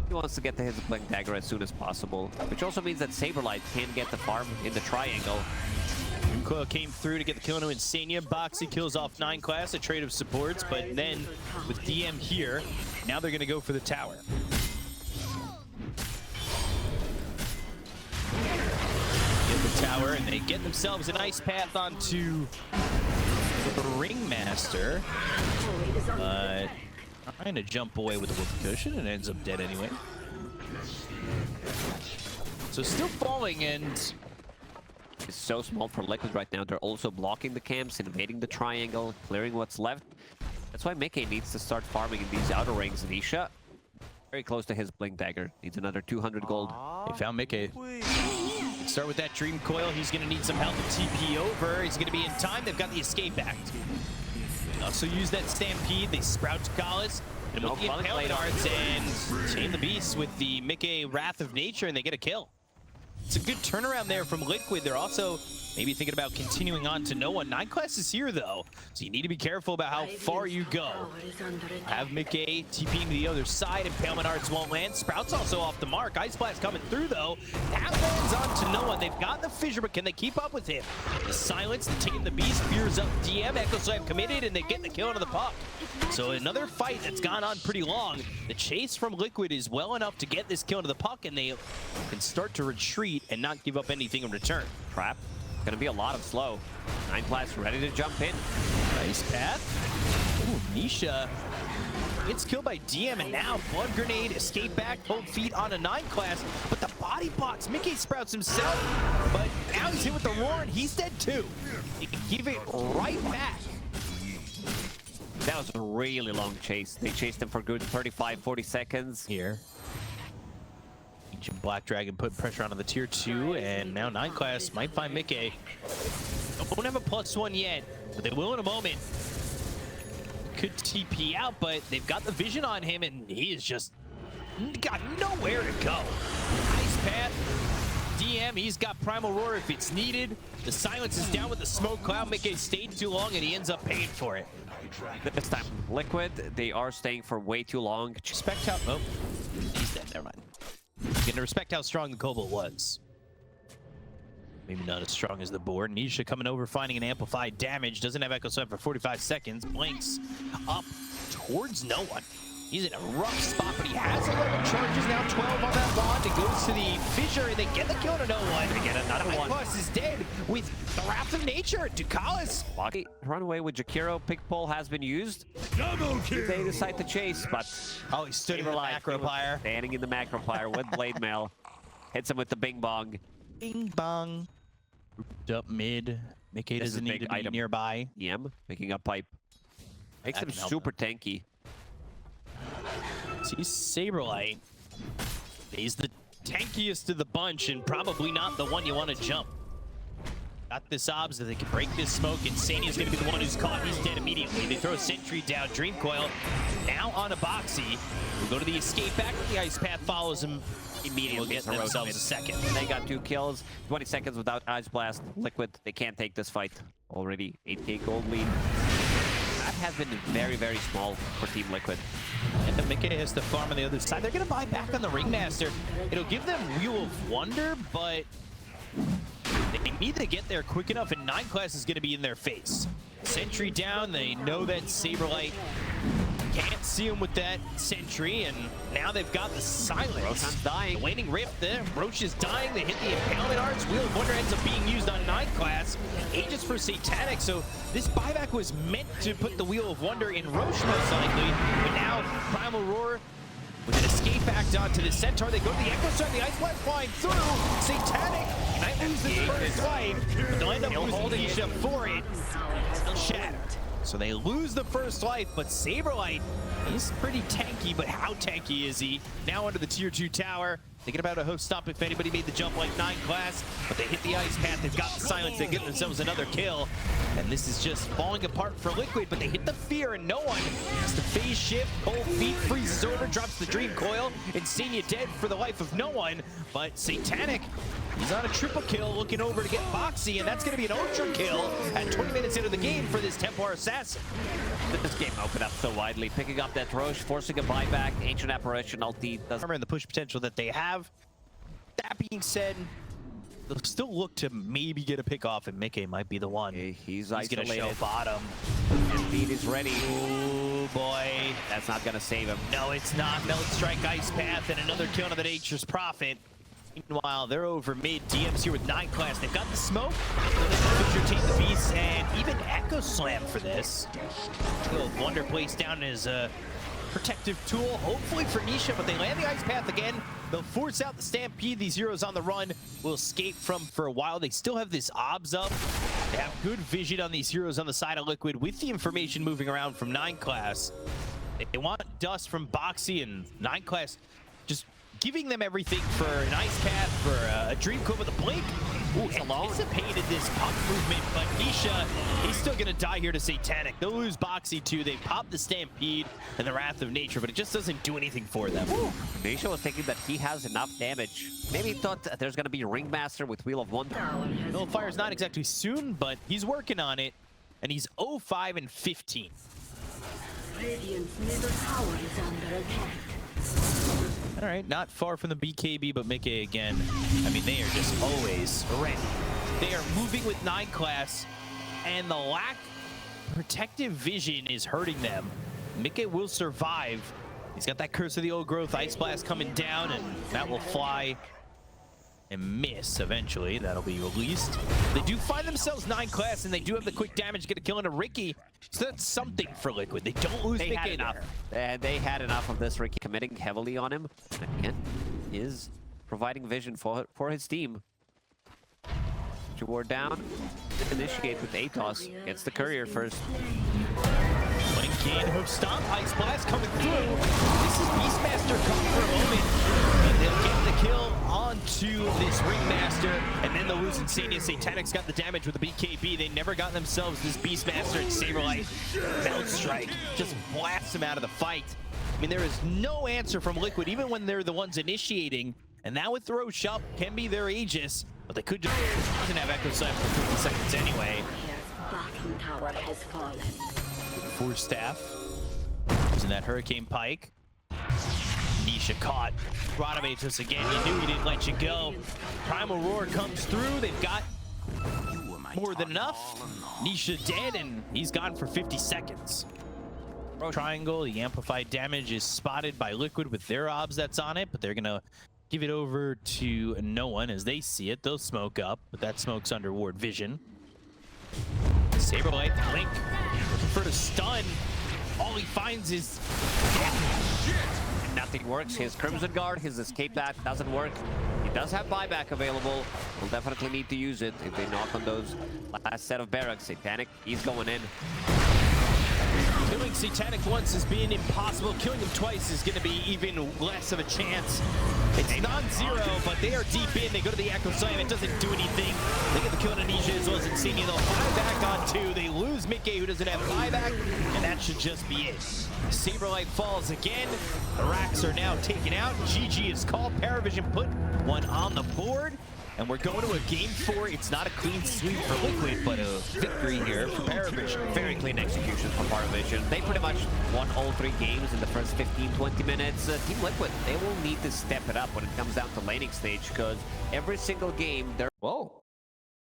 He wants to get to his Blink Dagger as soon as possible, which also means that Saberlight can get the farm in the triangle. Coil came through to get the kill into Insania. Boxy kills off 9 class, a trade of supports, but then with DM here, now they're going to go for the tower. Get the tower, and they get themselves a nice path onto the Ringmaster. Trying to jump away with the whoop cushion and ends up dead anyway. So still falling, and It's so small for Liquid right now. They're also blocking the camps, invading the triangle, clearing what's left. That's why Mickey needs to start farming in these outer rings. Nisha, very close to his Blink Dagger. Needs another 200 gold. They found Mickey. Start with that Dream Coil. He's going to need some help to TP over. He's going to be in time. They've got the Escape Act. Also use that Stampede. They Sprout Ducalis. And with the Impaling Arts and Chain the Beast with the Mickey Wrath of Nature, and they get a kill. It's a good turnaround there from Liquid. They're also maybe thinking about continuing on to no one. 9 class is here, though, so you need to be careful about how far you go. Have Mickey TPing to the other side. Impalement Arts won't land. Sprout's also off the mark. Ice Blast coming through, though. That lands on to no one. They've got the Fissure, but can they keep up with him? The Silence, the Taking the Beast, fears up DM. Echo Slam committed, and they get the kill into the puck. So another fight that's gone on pretty long. The chase from Liquid is well enough to get this kill into the puck, and they can start to retreat and not give up anything in return. Trap. Gonna be a lot of slow. 9 class ready to jump in. Nice path. Ooh, Nisha gets killed by DM, and now Blood Grenade, Escape back, both feet on a 9 class, but the body blocks. Mickey Sprouts himself, but now he's hit with the roar, and he's dead too. He can give it right back. That was a really long chase. They chased him for good 35-40 seconds. Here. Ancient Black Dragon put pressure onto the tier 2, and now 9 class might find Mickey. Don't have a +1 yet, but they will in a moment. Could TP out, but they've got the vision on him, and he is just got nowhere to go. Nice path. DM, he's got Primal Roar if it's needed. The Silence is down with the Smoke Cloud. Mickey stayed too long, and he ends up paying for it. This time, Liquid, they are staying for way too long. Respect how... Oh, he's dead. Never mind. You're gonna respect how strong the Cobalt was. Maybe not as strong as the board. Nisha coming over, finding an amplified damage. Doesn't have Echo Slam for 45 seconds. Blinks up towards no one. He's in a rough spot, but he has 11 charges, now 12 on that wand. It goes to the Fissure, and they get the kill to no one. They get another one. Plus is dead with the Wrath of Nature. Ducalis. Run away with Jakiro. Pick Pole has been used. They decide to chase, but Oh, he stood in the macro pyre. Standing in the macro pyre with Blade Mail. Hits him with the Bing Bong. Bing bong. Grouped up mid. Mickey This is doesn't a need big to be item. nearby. EM, picking up pipe. Makes That him can help super tanky. See, Saberlight. He's the tankiest of the bunch and probably not the one you want to jump. Got this obs that they can break this smoke, and Sania's gonna be the one who's caught. He's dead immediately. They throw a sentry down. Dream Coil now on a Boxy. We go to the escape back. The Ice Path follows him immediately. We'll get themselves a second. They got 2 kills, 20 seconds without Ice Blast. Liquid, they can't take this fight. Already 8k gold lead. That has been very, very small for Team Liquid. And the Mickey has to farm on the other side. They're gonna buy back on the Ringmaster. It'll give them Wheel of Wonder, but they need to get there quick enough, and 9 class is gonna be in their face. Sentry down, they know that Saberlight can't see him with that sentry, and now they've got the silence. Roshan's dying. The waning rift there. Roche is dying. They hit the impalement arts. Wheel of Wonder ends up being used on 9 class. Aegis for Satanic. So this buyback was meant to put the Wheel of Wonder in Roche most likely, but now Primal Roar with an escape act onto the Centaur. They go to the Echo Storm. The Ice Blast flying through. Satanic might lose this first life, but they'll end up losing Nisha for it. Shattered. So they lose the first life, but Saberlight is pretty tanky, but how tanky is he? Now under the tier 2 tower, thinking about a host stop if anybody made the jump like 9 class, but they hit the Ice Path, they've got the silence, they get themselves another kill, and this is just falling apart for Liquid, but they hit the fear and no one has to phase shift. Cold Feet freezes over, drops the Dream Coil, Insania dead for the life of no one, but Satanic, he's on a triple kill, looking over to get Boxy, and that's going to be an ultra kill at 20 minutes into the game for this Templar Assassin. This game opened up so widely, picking up that Roche, forcing a buyback. Ancient Apparition ulti does. And the push potential that they have. That being said, they'll still look to maybe get a pick off, and Mickey might be the one. He's going to show bottom. His feed is ready. Oh boy. That's not going to save him. No, it's not. Melt Strike, Ice Path, and another kill to the Nature's Prophet. Meanwhile, they're over mid. DM's here with 9 class. They've got the smoke. Take the beast, and even Echo Slam for this. Wheel of Wonder placed down as a protective tool, hopefully for Nisha, but they land the Ice Path again. They'll force out the Stampede. These heroes on the run will escape from for a while. They still have this obs up. They have good vision on these heroes on the side of Liquid with the information moving around from 9 class. They want dust from Boxy, and 9 class just giving them everything for an Ice Path, for a Dream Coil with a Blink. Ooh, anticipated this pop movement, but Nisha, he's still gonna die here to Satanic. They'll lose Boxy too. They pop the Stampede and the Wrath of Nature, but it just doesn't do anything for them. Ooh. Nisha was thinking that he has enough damage. Maybe he thought that there's gonna be Ringmaster with Wheel of Wonder. Fire's not exactly soon, but he's working on it, and he's 0-5 and 15. Radiant's middle tower is under attack. All right, not far from the BKB, but Mickey again. I mean, they are just always ready. They are moving with 9 class, and the lack of protective vision is hurting them. Mickey will survive. He's got that Curse of the Old Growth Ice Blast coming down, and that will fly and miss eventually. That'll be released. They do find themselves 9 class, and they do have the quick damage, get a kill into Ricky. So that's something for Liquid. They don't lose They had Mickey enough. And they had enough of this. Ricky committing heavily on him. Again, is providing vision for his team. Ward down. Initiate with Atos. Gets the courier first. Blink in, Hoof Stomp, Ice Blast coming through. This is Beastmaster coming for a moment. And they'll get the kill onto this Ringmaster. And then they'll lose Insania. Satanic's got the damage with the BKB. They never got themselves this Beastmaster, and Saberlight. Melt Strike just blasts them out of the fight. I mean, there is no answer from Liquid, even when they're the ones initiating. And now with Roche up, can be their Aegis. But they could just doesn't have Echo Slam for 50 seconds anyway. Bottom tower has fallen. Force Staff. Using that Hurricane Pike. Nisha caught. Rotavates again. You knew he didn't let you go. Primal Roar comes through. They've got more than enough. Nisha dead, and he's gone for 50 seconds. Triangle, the amplified damage is spotted by Liquid with their obs that's on it, but they're gonna give it over to no one as they see it. They'll smoke up, but that smoke's under ward vision. Saberlight, Blink, looking for the stun. All he finds is Nothing works. His Crimson Guard, his escape back doesn't work. He does have buyback available. Will definitely need to use it if they knock on those last set of barracks. Satanic, he's going in. Killing Satanic once has been impossible. Killing him twice is going to be even less of a chance. It's non-zero, but they are deep in. They go to the Echo Slam. It doesn't do anything. They get the kill on Anisha as well as Insignia. They'll fly back on 2. They lose Mickey, who doesn't have buyback, and that should just be it. Saberlight falls again. The racks are now taken out. GG is called. PARIVISION put one on the board. And we're going to a game 4. It's not a clean sweep for Liquid, but a victory here for PARIVISION. Very clean execution from PARIVISION. They pretty much won all 3 games in the first 15-20 minutes. Team Liquid, they will need to step it up when it comes down to laning stage, because every single game they're... Well,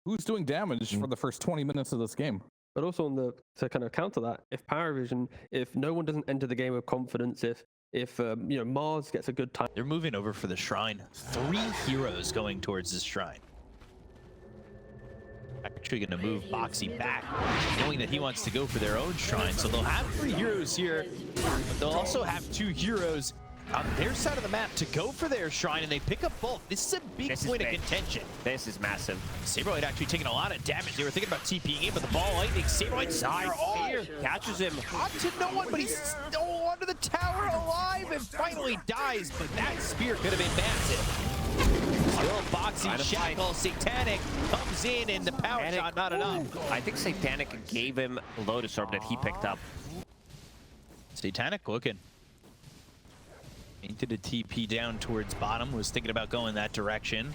who's doing damage for the first 20 minutes of this game? But also on the to kind of counter that, if PARIVISION, if no one doesn't enter the game with confidence, if you know, Mars gets a good time, They're moving over for the shrine. 3 heroes going towards this shrine. Actually going to move Boxy back, knowing that he wants to go for their own shrine. So they'll have 3 heroes here, but they'll also have 2 heroes on their side of the map to go for their shrine, and they pick up both. This is a big point of contention. This is massive. Saberlight actually taking a lot of damage. They were thinking about TPing in, but the ball lightning. Saberlight Catches him. onto no one, but he's still onto the tower alive and finally dies. But that spear could have been massive. Still Boxy, Shackle, Satanic comes in, and the power shot not enough. I think Satanic gave him Lotus Orb that he picked up. Satanic looking. Into the TP down towards bottom, was thinking about going that direction.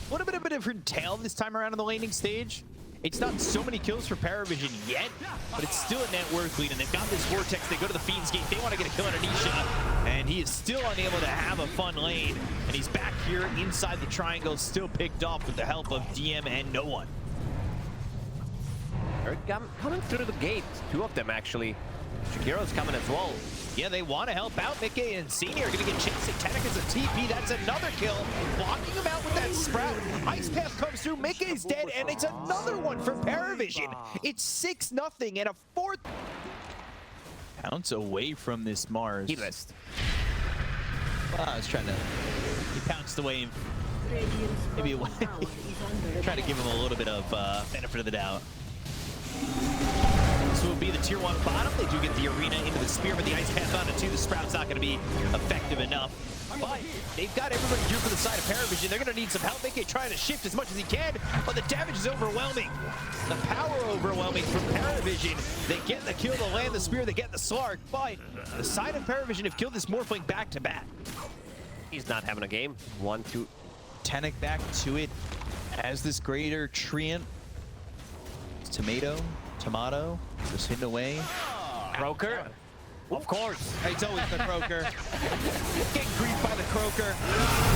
A little bit of a different tale this time around in the laning stage. It's not so many kills for PARIVISION yet, but it's still a net worth lead, and they've got this Vortex. They go to the Fiend's Gate. They want to get a kill on Anisha, and he is still unable to have a fun lane. And he's back here inside the triangle, still picked off with the help of DM and no one. They're coming through the gate. 2 of them, actually. Shakiro's coming as well. Yeah, they want to help out. Mickey and Senior are going to get chased. Satanic is a TP. That's another kill. Blocking him out with that Sprout. Ice Path comes through. Mickey's dead, and it's another one for PARIVISION. It's 6-0 and a 4th. Pounce away from this Mars. He missed. I was trying to... He pounced away. Maybe away. Trying to give him a little bit of benefit of the doubt. This will be the tier 1 bottom. They do get the arena into the spear, but the Ice Path onto 2. The Sprout's not going to be effective enough. But they've got everybody here for the side of PARIVISION. They're going to need some help. Mickey trying to shift as much as he can, but the damage is overwhelming. The power overwhelming from PARIVISION. They get the kill, they land the spear, they get the Slark, but the side of PARIVISION have killed this Morphling back to back. He's not having a game. 1-2. Tanic back to it as this greater treant. Tomato, just hidden away. Croaker. Of course. It's always the Croaker. Getting griefed by the Croaker.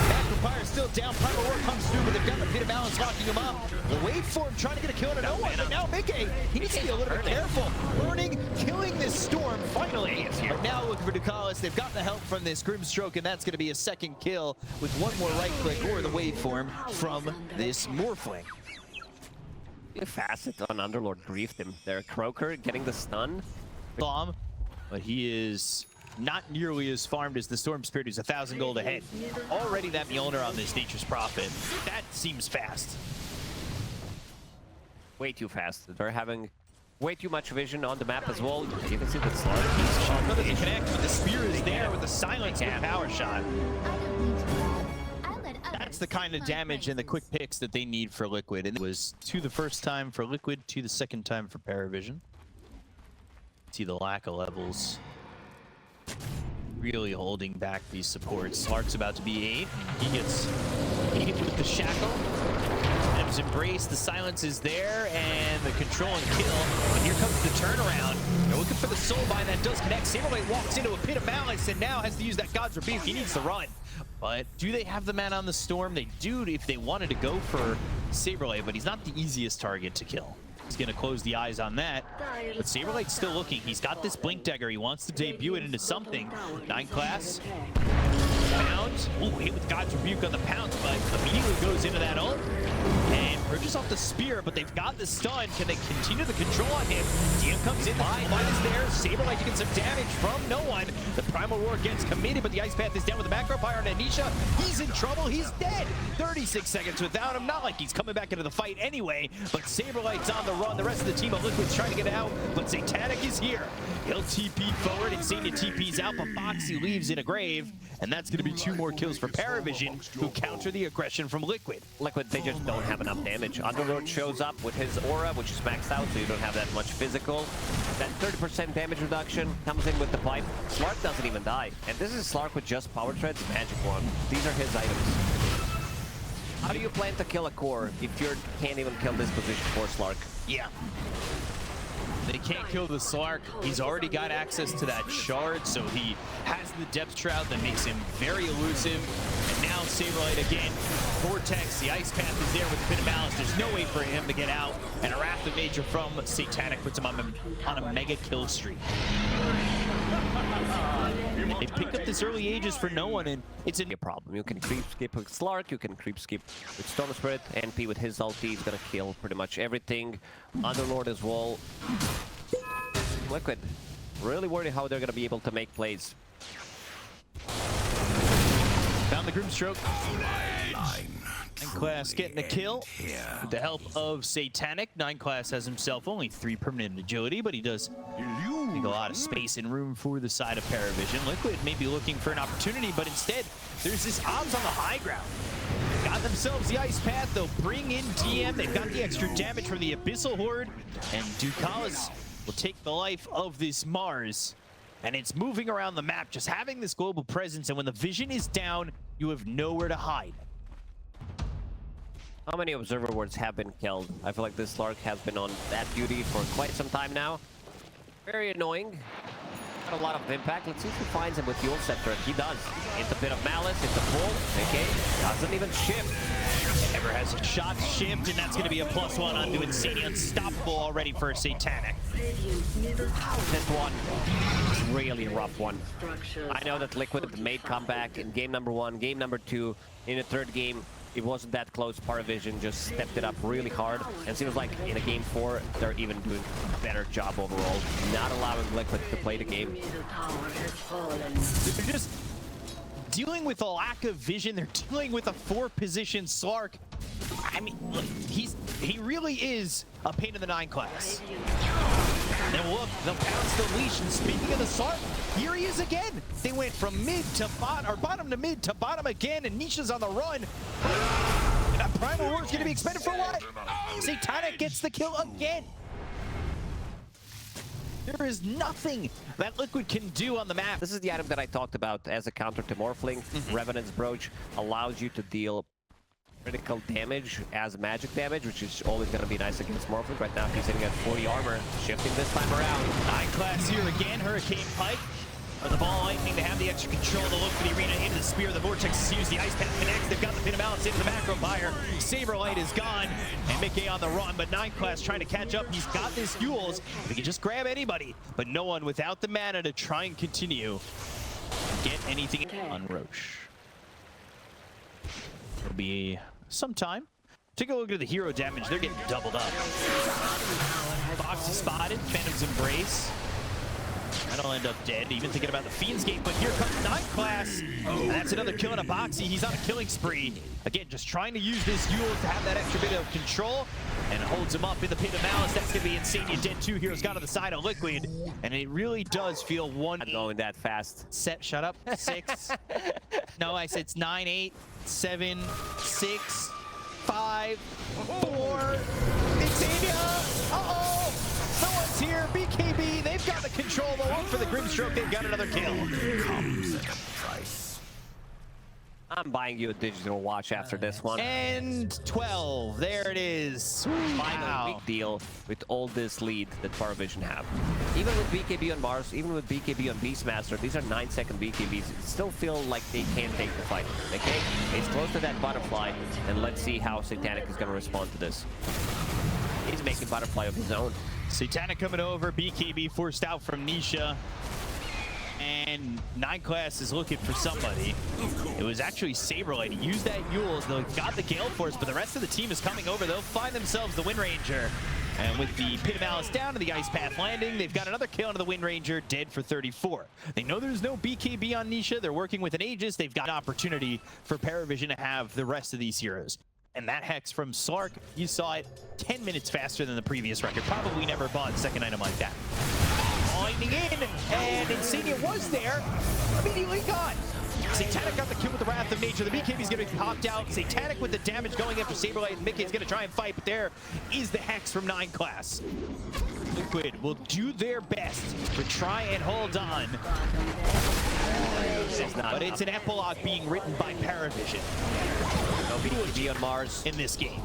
Vampire still down. Primal War comes through, but they've got the pit of balance locking him up. The waveform trying to get a kill on no one, but now Mickey, he needs to be a little bit careful. Burning, killing this storm finally. But now looking for Ducalis. They've gotten the help from this Grimstroke, and that's going to be a 2nd kill with 1 more right click or the waveform from this Morphling. Facet on Underlord griefed him. There, Croaker getting the stun. Bomb, but he is not nearly as farmed as the Storm Spirit, who's 1,000 gold ahead. Already that Mjolnir on this Nature's Prophet. That seems fast. Way too fast. They're having way too much vision on the map as well. You can see the Slark. Shaco doesn't connect, but the spear is there with the silence and power shot. That's the kind of damage and the quick picks that they need for Liquid. And it was 2 the first time for Liquid, 2 the second time for PARIVISION. See the lack of levels really holding back these supports. Slark's about to be 8. He gets 8 with the Shackle. Adam's embraced, the silence is there, and the control and kill. And here comes the turnaround. They're looking for the Soulbind that does connect. Saberlight walks into a pit of malice and now has to use that God's Rebuke. He needs to run. But do they have the man on the Storm? They do if they wanted to go for Saberlight, but he's not the easiest target to kill. He's going to close the eyes on that. But Saberlight's still looking. He's got this Blink Dagger. He wants to debut it into something. 9 class. Pounce. Ooh, hit with God's Rebuke on the Pounce, but immediately goes into that ult. And Purchase off the spear, but they've got the stun. Can they continue the control on him? DM comes in, the Light is there. Saberlight, you get some damage from no one. The Primal Roar gets committed, but the Ice Path is down with the macro fire on Anisha. He's in trouble, he's dead. 36 seconds without him. Not like he's coming back into the fight anyway, but Saberlight's on the run. The rest of the team of Liquid's trying to get out, but Satanic is here. He'll TP forward, Insania TP's out, but Foxy leaves in a grave, and that's going to be 2 more kills for PARIVISION, who counter the aggression from Liquid. Liquid, they just don't have enough damage. Underlord shows up with his aura, which is maxed out, so you don't have that much physical. That 30% damage reduction comes in with the pipe. Slark doesn't even die. And this is Slark with just Power Treads, Magic Wand. These are his items. How do you plan to kill a core if you can't even kill this position for Slark? Yeah. They can't kill the Slark. He's already got access to that shard, so he has the depth shroud that makes him very elusive. And now Saberlight again. Vortex, the Ice Path is there with the Pit of Malice. There's no way for him to get out. And a Wrath of Nature from Satanic puts him on a mega kill streak. They picked up this early Aegis for no one, and it's a problem. You can creep skip with Slark, you can creep skip with Storm Spirit. NP with his ulti is gonna kill pretty much everything. Underlord as well. Liquid, really worried how they're gonna be able to make plays. Found the Grimstroke. Class getting a kill with the help of Satanic. 9class has himself only 3 permanent agility, but he does take a lot of space and room for the side of PARIVISION. Liquid may be looking for an opportunity, but instead there's this Obs on the high ground. Got themselves the Ice Path. They'll bring in DM. They've got the extra damage from the Abyssal Horde, and Ducalis will take the life of this Mars. And it's moving around the map, just having this global presence, and when the vision is down, you have nowhere to hide. How many Observer Wards have been killed? I feel like this Slark has been on that duty for quite some time now. Very annoying. Got a lot of impact. Let's see if he finds him with Dual Scepter. He does. Into Bit of Malice, into pull. Okay, doesn't even shift. Ever has a shot shift, and that's going to be a +1 onto Insania. Unstoppable already for Satanic. This one, really rough one. I know that Liquid made comeback in game number 1, game number 2. In the 3rd game, it wasn't that close. PARIVISION just stepped it up really hard, and it seems like in a game 4, they're even doing a better job overall, not allowing Liquid to play the game. They're just dealing with a lack of vision. They're dealing with a 4-position Slark. I mean, look, he really is a pain in the 9class. And look, they'll bounce the leash, and speaking of the Slark, here he is again. They went from mid to bottom, or bottom to mid to bottom again, and Nisha's on the run. And that Primal Roar is going to be expended for what? Satanic gets the kill again. There is nothing that Liquid can do on the map. This is the item that I talked about as a counter to Morphling. Revenant's Brooch allows you to deal critical damage as magic damage, which is always going to be nice against Morphling. Right now, he's hitting at 40 armor, shifting this time around. 9class here again, Hurricane Pike. Or the Ball Lightning to have the extra control to look for the arena into the Spear. The Vortex is used, the Ice Path connects. They've got the Pit of Malice into the Macro Fire. Saberlight is gone, and Mickey on the run, but 9class trying to catch up. He's got this Yules. He can just grab anybody, but no one without the mana to try and continue to get anything on Roche. It'll be some time. Take a look at the hero damage. They're getting doubled up. Fox is spotted. Phantom's Embrace. That'll end up dead. Even thinking about the Fiend's Gate, but here comes 9class. And that's another kill in a Boxy. He's on a killing spree. Again, just trying to use this Yules to have that extra bit of control, and holds him up in the Pit of Malice. That's going to be Insania dead. 2 heroes got on the side of Liquid, and it really does feel one. Not going that fast. Shut up. 6. No, I said it's 9, 8, 7, 6, 5, 4. Insania. Uh-oh. No one's here. BKB, they've got the control. They'll look for the Grimstroke. They've got another kill. I'm buying you a digital watch after this one. And 12. There it is. Final big deal with all this lead that PARIVISION have. Even with BKB on Mars, even with BKB on Beastmaster, these are 9-second BKBs. It still feel like they can't take the fight. Okay? It's close to that butterfly, and let's see how Satanic is going to respond to this. He's making butterfly of his own. Satanic coming over. BKB forced out from Nisha. And 9 class is looking for somebody. It was actually Saberlight. He used that Yule. They got the Gale Force, but the rest of the team is coming over. They'll find themselves the Wind Ranger. And with the Pit of Malice down to the Ice Path landing, they've got another kill into the Wind Ranger, dead for 34. They know there's no BKB on Nisha. They're working with an Aegis. They've got an opportunity for PARIVISION to have the rest of these heroes. And that Hex from Slark, you saw it 10 minutes faster than the previous record. Probably never bought a second item like that. Lightning in, and Insignia was there, immediately gone. Satanic got the kill with the Wrath of Nature. The BKB's gonna be popped out. Satanic with the damage going after Saberlight, and Mickey's gonna try and fight, but there is the Hex from 9 class. Liquid will do their best to try and hold on. But it's an epilogue being written by PARIVISION. No BKB on Mars in this game.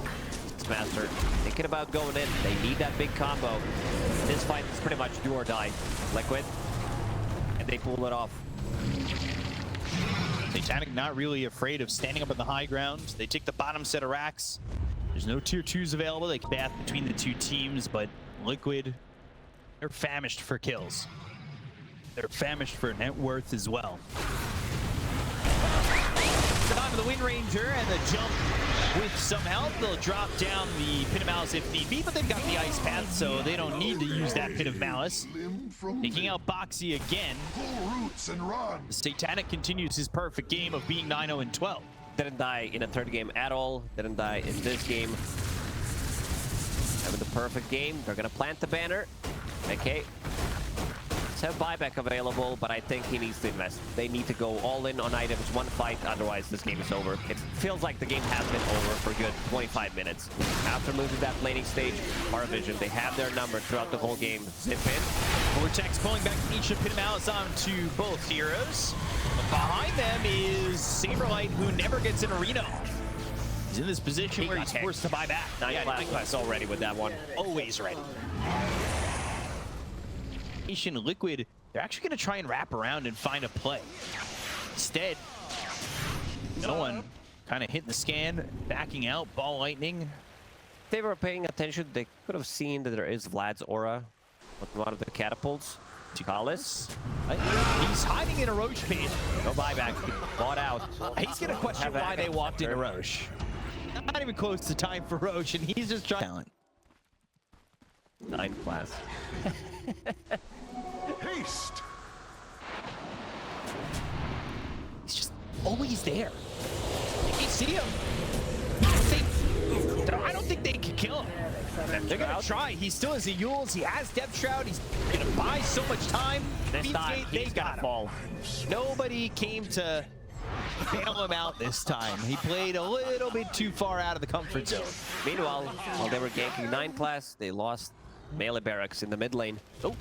Master thinking about going in. They need that big combo. This fight is pretty much do or die. Liquid, and they pull it off. Satanic not really afraid of standing up on the high ground. They take the bottom set of racks. There's no tier 2s available. They can bath between the two teams, but Liquid, they're famished for kills. They're famished for net worth as well. The time of the Wind Ranger and the jump with some help. They'll drop down the Pit of Malice if need be, but they've got the Ice Path, so they don't need to use that Pit of Malice. Taking out Boxy again. Satanic continues his perfect game of being 9-0-12. Didn't die in a third game at all. Didn't die in this game. Having the perfect game. They're gonna plant the banner. Okay. Have buyback available, but I think he needs to invest. They need to go all in on items, one fight, otherwise this game is over. It feels like the game has been over for good 25 minutes. After losing that laning stage, PARIVISION, they have their number throughout the whole game. Zip in. Vortex pulling back Nisha, Pit of Malice onto both heroes. Behind them is Saberlight, who never gets an arena off. He's in this position where he's forced to buy back. 9 class already with that one. Always ready. Liquid, they're actually going to try and wrap around and find a play. Instead, no one kind of hitting the scan, backing out, ball lightning. If they were paying attention, they could have seen that there is Vlad's aura with one of the catapults. Tikalis. He's hiding in a Roche pit. No buyback. Bought out. He's going to question why they walked into Roche. Not even close to time for Roche, and he's just trying. Talent. 9 class. Haste. He's just always there. You see him. I don't think they can kill him. They're gonna try. He still has the Yules. He has Depth Shroud. He's gonna buy so much time. This time, they got him. Ball. Nobody came to bail him out this time. He played a little bit too far out of the comfort zone. Meanwhile, while they were ganking 9 class, they lost melee barracks in the mid lane. Oh.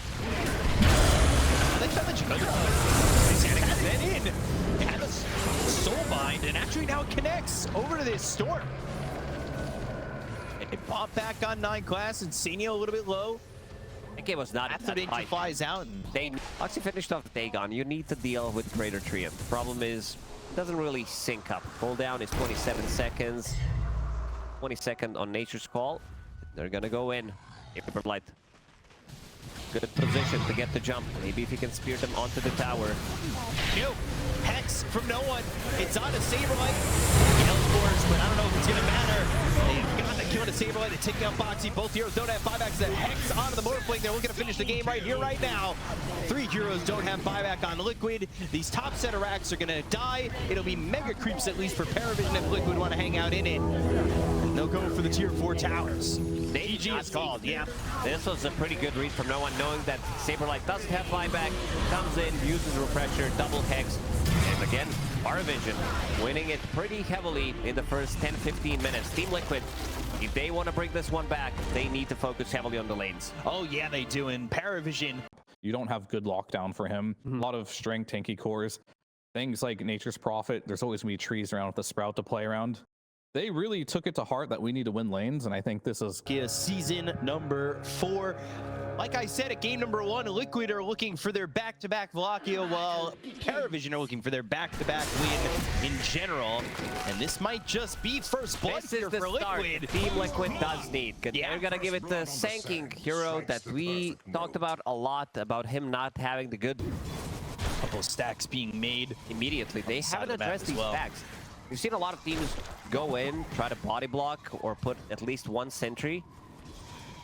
They found the Juggernaut. Satanic then in. And a Soulbind, and actually now it connects over to this Storm. It popped back on 9 class, and Senior a little bit low. That game was not After Danger flies out. And they actually finished off Dagon. You need to deal with Greater Triumph. The problem is, it doesn't really sync up. Cooldown is 27 seconds. 22nd on Nature's Call. They're gonna go in. Paper Light. Good position to get the jump. Maybe if he can spear them onto the tower. Kill. Hex from no one. It's on a Saberlight. Gale Force, but I don't know if it's gonna matter. They've got the kill to Saberlight. They're taking out Boxy. Both heroes don't have buybacks. The Hex onto the motor flank. They're looking to finish the game right here, right now. 3 heroes don't have buyback on Liquid. These top set of racks are gonna die. It'll be mega creeps at least for PARIVISION if Liquid want to hang out in it. They'll go for the tier 4 towers. PG is called, yeah. This was a pretty good read from no one, knowing that Saberlight doesn't have buyback, comes in, uses Refresher, double Hex, and again, PARIVISION winning it pretty heavily in the first 10-15 minutes. Team Liquid, if they want to bring this one back, they need to focus heavily on the lanes. Oh yeah, they do, and PARIVISION. You don't have good lockdown for him. A lot of strength tanky cores. Things like Nature's Prophet, there's always going to be trees around with the Sprout to play around. They really took it to heart that we need to win lanes, and I think this is season number 4. Like I said, at game number 1, Liquid are looking for their back-to-back Wallachia, while PARIVISION are looking for their back-to-back win in general. And this might just be first blood This is here the for start Liquid. Team Liquid does need. Yeah. They're gonna give it the Sanking hero that we talked about a lot, about him not having the good Couple of stacks being made. Immediately. They side haven't of the map addressed as these well. stacks. We've seen a lot of teams go in, try to body block, or put at least one sentry.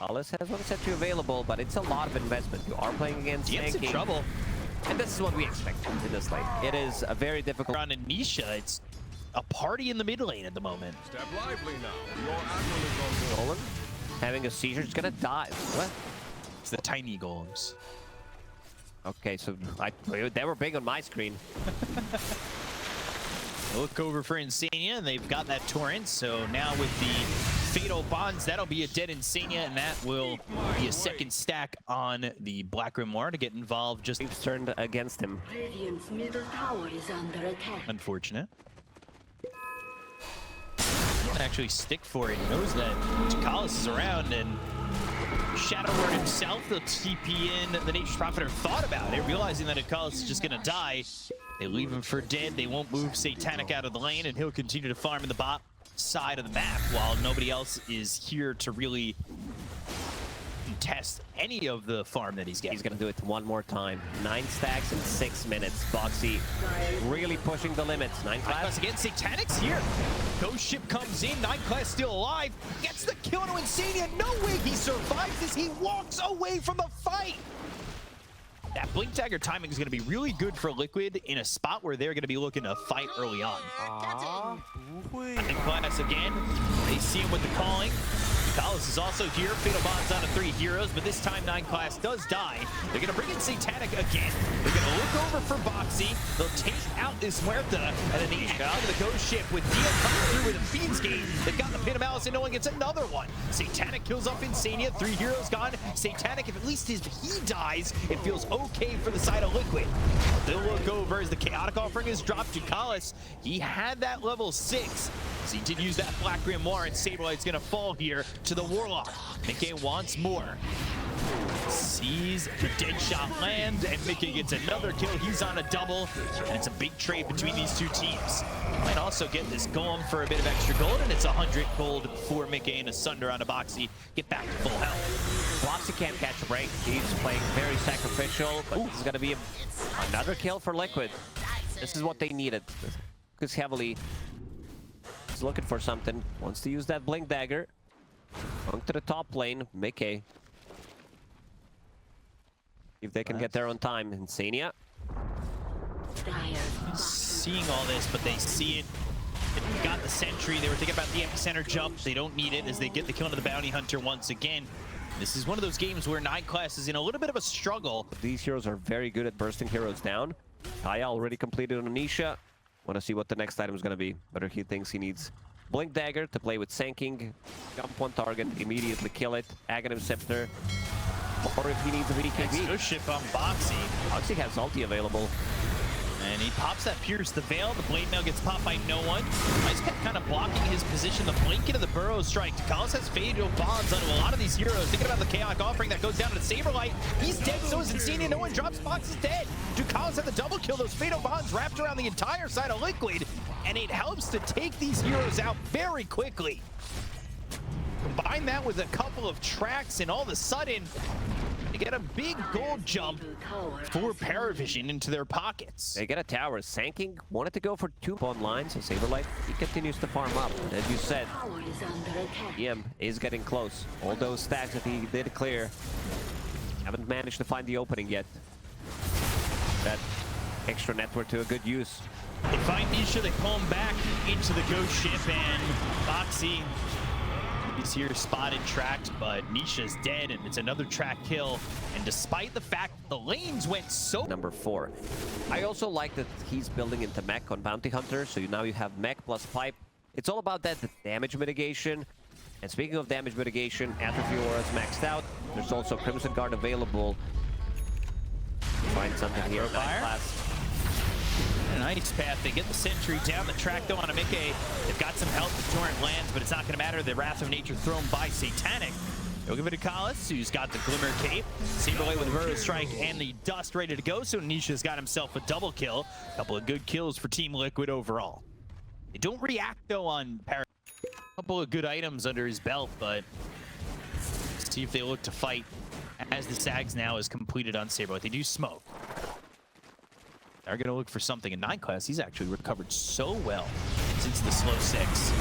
Alice has one sentry available, but it's a lot of investment. You are playing against DM's in tanking, trouble. and this is what we expect in this lane. It is a very difficult... On Anisha, it's a party in the mid lane at the moment. Step lively now. Your admiral is on board. Nolan having a seizure, is gonna die. What? It's the tiny golems. Okay, so they were big on my screen. Look over for Insania, and they've got that torrent. So now with the fatal bonds, that'll be a dead Insania, and that will be a second stack on the Black Grimoire to get involved. Just We've turned against him. Radiant's middle tower is under attack. unfortunate. He can actually stick for it. He knows that Chikalis is around, and Shadowlord himself, the TP in the Nature's Prophet, are thought about it, realizing that Chikalis is just gonna die. They leave him for dead. They won't move Satanic out of the lane, and he'll continue to farm in the bot side of the map while nobody else is here to really contest any of the farm that he's getting. He's gonna do it one more time. 9 stacks in 6 minutes. Boxy really pushing the limits. 9 Class class. again, Satanic's here. Ghost Ship comes in, 9 class still alive. Gets the kill on Insania. No way he survives as he walks away from the fight. That Blink Dagger timing is going to be really good for Liquid in a spot where they're going to be looking to fight early on. 9 class again. They see him with the calling. Chikalis is also here. Fatal Bonds out of 3 heroes, but this time 9 class does die. They're going to bring in Satanic again. They're going to look over for Boxy. They'll take out this Muerta, and then they add out of the Ghost Ship with Dio coming through with a Fiend's Gate. They've got the Pit of Malice, and no one gets another one. Satanic kills off Insania. 3 heroes gone. Satanic, if at least he dies, it feels okay for the side of Liquid. They'll look over as the Chaotic Offering is dropped to Chikalis. He had that level 6. So he did use that Black Grimoire, and Saberlight's gonna fall here to the Warlock. Mickey wants more. Sees the dead shot land, and Mickey gets another kill. He's on a double, and it's a big trade between these two teams. Might also get this Golem for a bit of extra gold, and it's 100 gold for Mickey and Asunder on a Boxy. Get back to full health. Boxy can't catch a break. He's playing very sacrificial, but this is gonna be another kill for Liquid. This is what they needed. Because heavily is looking for something. Wants to use that Blink Dagger. Going to the top lane, Mickey. If they can get there on time. Insania. Seeing all this, but they see it. They got the sentry. They were thinking about the epicenter jump. They don't need it as they get the kill to the bounty hunter once again. This is one of those games where 9 class is in a little bit of a struggle. These heroes are very good at bursting heroes down. Kaya already completed on Anisha. Want to see what the next item is going to be. Whether he thinks he needs Blink Dagger to play with Sanking, jump one target, immediately kill it, Aghanim Scepter, or if he needs a BKB. Ghost Ship on Boxy. Boxy has ulti available. And he pops that Pierce the Veil. The Blade Mail gets popped by no one. Ice kept kind of blocking his position. The blink into the Burrow Strike. Chikalis has fatal bonds onto a lot of these heroes. Thinking about the Chaotic Offering that goes down to the Saberlight. He's dead, so is Insania. No one drops. Box is dead. Chikalis had the double kill. Those fatal bonds wrapped around the entire side of Liquid. And it helps to take these heroes out very quickly. Combine that with a couple of tracks, and all of a sudden, they get a big gold jump for PARIVISION into their pockets. They get a tower. Sanking wanted to go for 2 online, so Saberlight, he continues to farm up. And as you said, EM is getting close. All those stacks that he did clear, haven't managed to find the opening yet. That extra network to a good use. They find Nisha, they pull him back into the Ghost Ship, and Boxy is here spotted, tracked, but Nisha's dead, and it's another track kill. And despite the fact that the lanes went so... Number 4. I also like that he's building into mech on Bounty Hunter, so now you have mech plus pipe. It's all about that damage mitigation. And speaking of damage mitigation, Atrophy Aura is maxed out. There's also Crimson Guard available. Find something here. Fire. Class. An ice path. They get the sentry down the track though on a Mickey. They've got some help with Torrent lands, but it's not going to matter. The Wrath of Nature thrown by Satanic. They'll give it to Chikalis, who's got the Glimmer Cape. Saberlight with Burrow Strike and the Dust ready to go. So Nisha's got himself a double kill. A couple of good kills for Team Liquid overall. They don't react though on PARIVISION. A couple of good items under his belt, but let's see if they look to fight as the Sags now is completed on Saberlight. They do smoke. They're going to look for something in 9 class. He's actually recovered so well since the slow 6.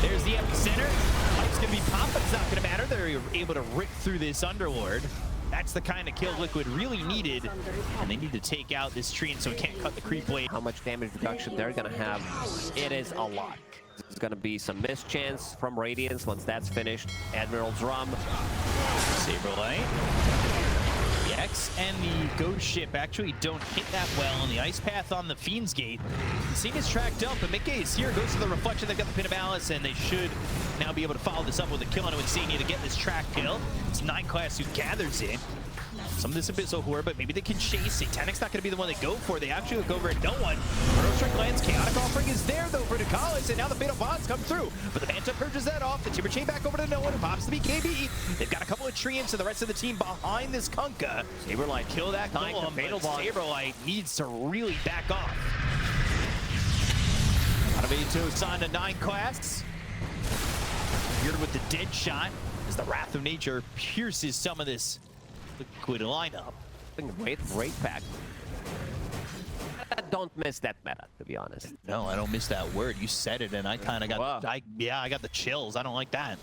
There's the epicenter. Pipe's going to be popped, but it's not going to matter. They're able to rip through this Underlord. That's the kind of kill Liquid really needed, and they need to take out this tree so it can't cut the creep blade. How much damage reduction they're gonna have? It is a lot. There's gonna be some missed chance from Radiance once that's finished. Admiral's Rum. Saberlight. The X and the Ghost Ship actually don't hit that well on the Ice Path on the Fiend's Gate. Senia's tracked up, but Mickey is here, goes to the Reflection. They've got the Pin of Malice, and they should now be able to follow this up with a kill onto Insania to get this track kill. It's 9 class who gathers in. Some of this Abyssal Horror, but maybe they can chase. Satanic's not going to be the one they go for. They actually look over at no one. Burrow Strike lands. Chaotic Offering is there, though, for Ducalis, and now the Fatal Bonds come through. But the Phantom purges that off. The Timber Chain back over to no one, and pops the BKB. They've got a couple of Treants and the rest of the team behind this Kunkka. Saberlight kill that Golem, but Saberlight needs to really back off. Automatos on to 9 class. Here with the dead shot as the Wrath of Nature pierces some of this Liquid lineup. Great pack. I don't miss that meta, to be honest. No, I don't miss that word. You said it, and I kind of got, Wow. I got the chills. I don't like that.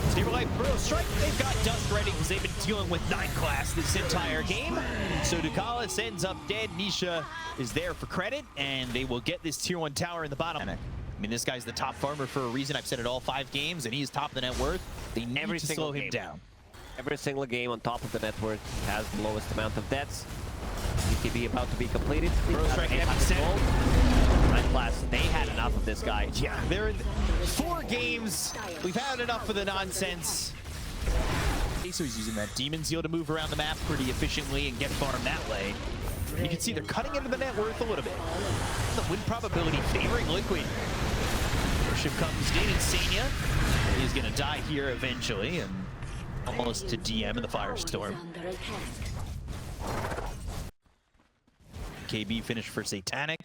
Saberlight Burrow Strike, they've got Dust ready because they've been dealing with 9 class this entire game. So Ducalis ends up dead. Nisha is there for credit, and they will get this tier 1 tower in the bottom. I mean, this guy's the top farmer for a reason. I've said it all 5 games, and he's top of the net worth. They need to slow him down. Every single game on top of the net worth has the lowest amount of deaths. BKB about to be completed. Burrow Strike 9 class, they had enough of this guy. Yeah, they're in 4 games. We've had enough of the nonsense. So he's using that Demon Seal to move around the map pretty efficiently and get farm that way. You can see they're cutting into the net worth a little bit. The win probability favoring Liquid. Worship comes in, Insania. He's gonna die here eventually, and almost to DM in the Firestorm. KB finished for Satanic.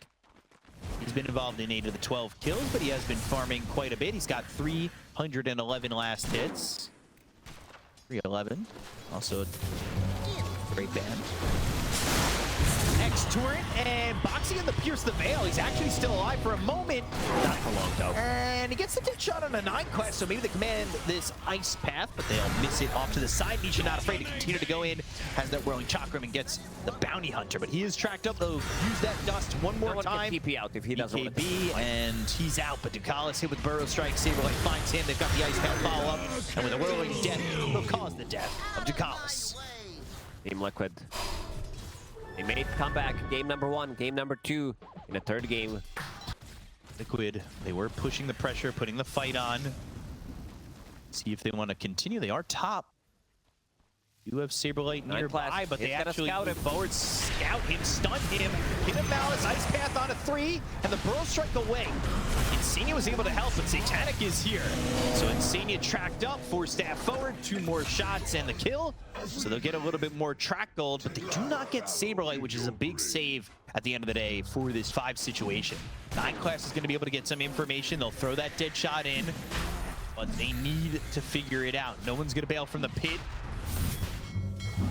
He's been involved in 8 of the 12 kills, but he has been farming quite a bit. He's got 311 last hits. 311. Also a great band. X-Torrent and Boxy in the Pierce the Veil. He's actually still alive for a moment. Not for long, though. And he gets the dead shot on a 9 quest, so maybe they command this Ice Path, but they'll miss it off to the side. Nisha not afraid to continue to go in, has that Whirling Chakram and gets the Bounty Hunter, but he is tracked up, though. Use that dust one more time. Can TP out if he doesn't want to. BKB, and he's out, but Ducalis hit with Burrow Strike. Saberlight finds him. They've got the Ice Path follow-up, and with a Whirling Death, they'll cause the death of Ducalis. Team Liquid. They made comeback. Game number 1, game number 2 in the 3rd game. Liquid, they were pushing the pressure, putting the fight on. See if they want to continue. They are top. You have Saberlight nearby, but they actually move forward, scout him, stun him, hit him Malice, Ice Path on a 3, and the Burrow Strike away. Insania was able to help, but Satanic is here. So Insania tracked up, 4 staff forward, 2 more shots and the kill. So they'll get a little bit more track gold, but they do not get Saberlight, which is a big save at the end of the day for this 5 situation. 9 class is going to be able to get some information. They'll throw that dead shot in, but they need to figure it out. No one's going to bail from the pit.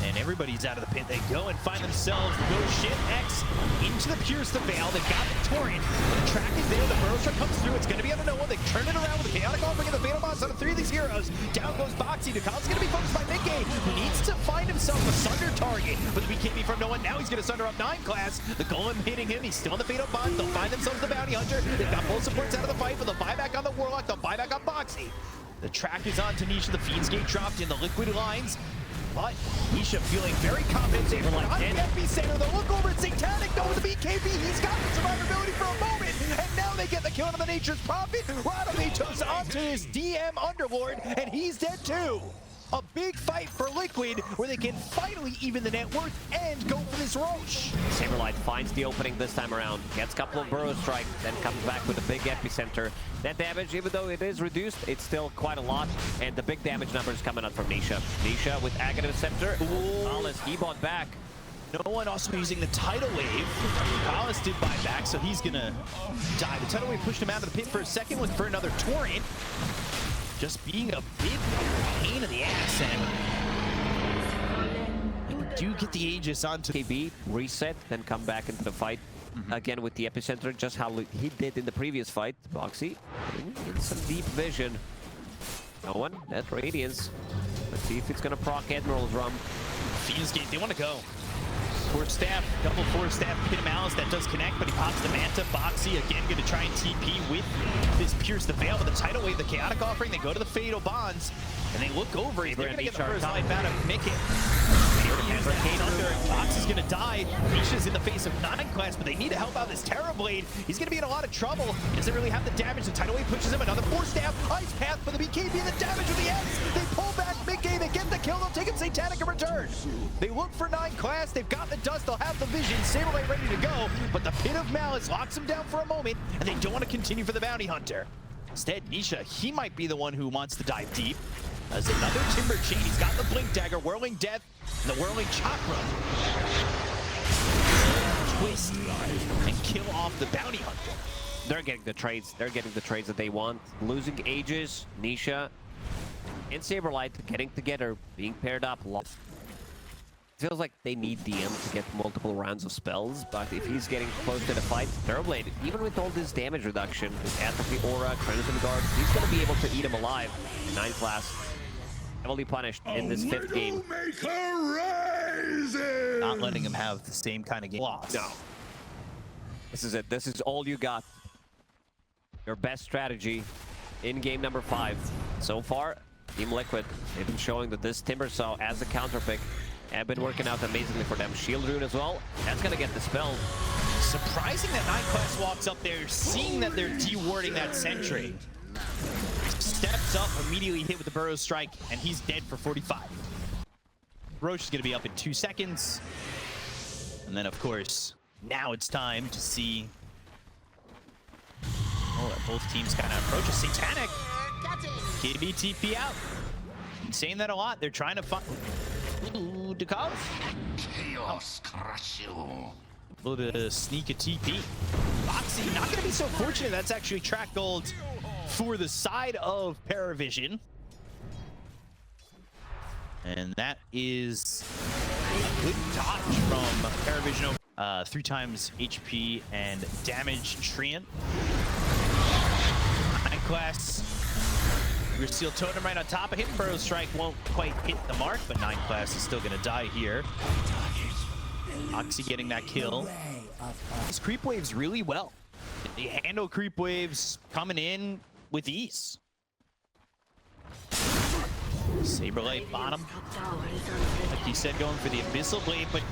And everybody's out of the pit. They go and find themselves the Ghost Ship X into the Pierce the Veil. They've got the Torrent. The track is there. The Burrow Strike comes through. It's going to be out of no one. They turn it around with the Chaotic Offering and the Fatal Boss on 3 of these heroes. Down goes Boxy. Ducalis is going to be focused by Mickey, who needs to find himself a Sunder target. But the BKB from no one. Now he's going to Sunder up 9 class. The Golem hitting him. He's still in the Fatal Bond. They'll find themselves the Bounty Hunter. They've got full supports out of the fight, but they'll buy back on the Warlock. They'll buy back on Boxy. The track is on Tanisha. The Fiend's Gate dropped in the Liquid lines. But Nisha feeling very confident. Saberlight on the epicenter. They'll look over at Satanic. No, with the BKB. He's got the survivability for a moment. And now they get the kill on the Nature's Prophet. Automatos onto his DM Underlord. And he's dead too. A big fight for Liquid where they can finally even the net worth and go for this Roche. Saberlight finds the opening this time around. Gets a couple of Burrow Strikes, then comes back with a big epicenter. That damage, even though it is reduced, it's still quite a lot. And the big damage number is coming out from Nisha. Nisha with Aghanim Scepter. Alice, he bought back. No one also using the Tidal Wave. Alice did buy back, so he's gonna die. The Tidal Wave pushed him out of the pit for a second, went for another Torrent. Just being a big pain in the ass, and do get the Aegis onto KB, reset, then come back into the fight. Again with the epicenter, just how he did in the previous fight. Boxy in some deep vision. No one, that Radiance. Let's see if it's gonna proc Admiral's Rum. Fuse Gate, they want to go. Force Staff, double Force Staff, Pit of Malice, that does connect, but he pops the Manta. Boxy again going to try and TP with this Pierce the Veil, but the Tidal Wave, the Chaotic Offering, they go to the Fatal Bonds, and they look over. They're going to get the first life out of Mickey. Fox is going to die. Nisha's in the face of 9 class, but they need to help out this Terrorblade. He's going to be in a lot of trouble. He doesn't really have the damage. The Tidal Wave pushes him. Another Force Staff. Ice Path for the BKB and the damage with the X. They pull back Mickey. They get the kill. They'll take him Satanic in return. They look for 9 class. They've got the dust. They'll have the vision. Saberblade ready to go, but the Pit of Malice locks him down for a moment, and they don't want to continue for the Bounty Hunter. Instead, Nisha, he might be the one who wants to dive deep. As another Timber Chain, he's got the Blink Dagger, Whirling Death, and the Whirling Chakra. Twist and kill off the Bounty Hunter. They're getting the trades. They're getting the trades that they want. Losing Aegis, Nisha, and Saberlight getting together, being paired up. Feels like they need DM to get multiple rounds of spells, but if he's getting close to the fight, Terrorblade, even with all this damage reduction, with Atrophy Aura, Crimson Guard, he's going to be able to eat him alive. 9 class, heavily punished in this 5th game. Not letting him have the same kind of game loss. No. This is it. This is all you got. Your best strategy in game number 5. So far, Team Liquid, they've been showing that this Timbersaw as a counter pick have been working out amazingly for them. Shield Rune as well. That's going to get dispelled. Surprising that 9 class walks up there, seeing that they're dewarding that sentry. Steps up, immediately hit with the Burrow Strike, and he's dead for 45. Roche is going to be up in 2 seconds. And then, of course, now it's time to see that both teams kind of approach a Satanic. KB TP out. Been saying that a lot. They're trying to find... Ooh, Dekov. Chaos crush you. A little bit of sneak a TP. Boxy not going to be so fortunate. That's actually track gold for the side of PARIVISION. And that is a good dodge from PARIVISION. 3 times HP and damage Treant. 9 class. Your Steel Totem right on top of him. Burrow Strike won't quite hit the mark, but 9 class is still going to die here. Oxy getting that kill. These creep waves really well. They handle creep waves coming in with ease. Saberlight bottom. Like you said, going for the Abyssal Blade, but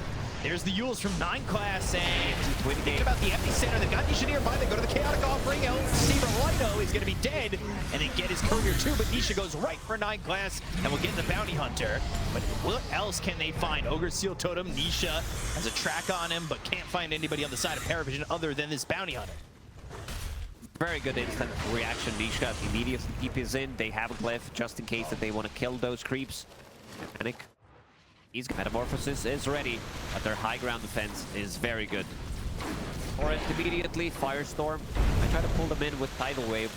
there's the Yules from 9 class, and thinking about the epicenter. They've got Nisha nearby. They go to the Chaotic Offering. El Saberlight is going to be dead, and they get his courier too, but Nisha goes right for 9 class, and will get the Bounty Hunter. But what else can they find? Ogre Seal Totem, Nisha has a track on him, but can't find anybody on the side of PARIVISION other than this Bounty Hunter. Very good instant reaction. Nisha immediately TPs in. They have a glyph just in case that they want to kill those creeps. Panic. His Metamorphosis is ready, but their high ground defense is very good. Or immediately, Firestorm. I try to pull them in with Tidal Wave.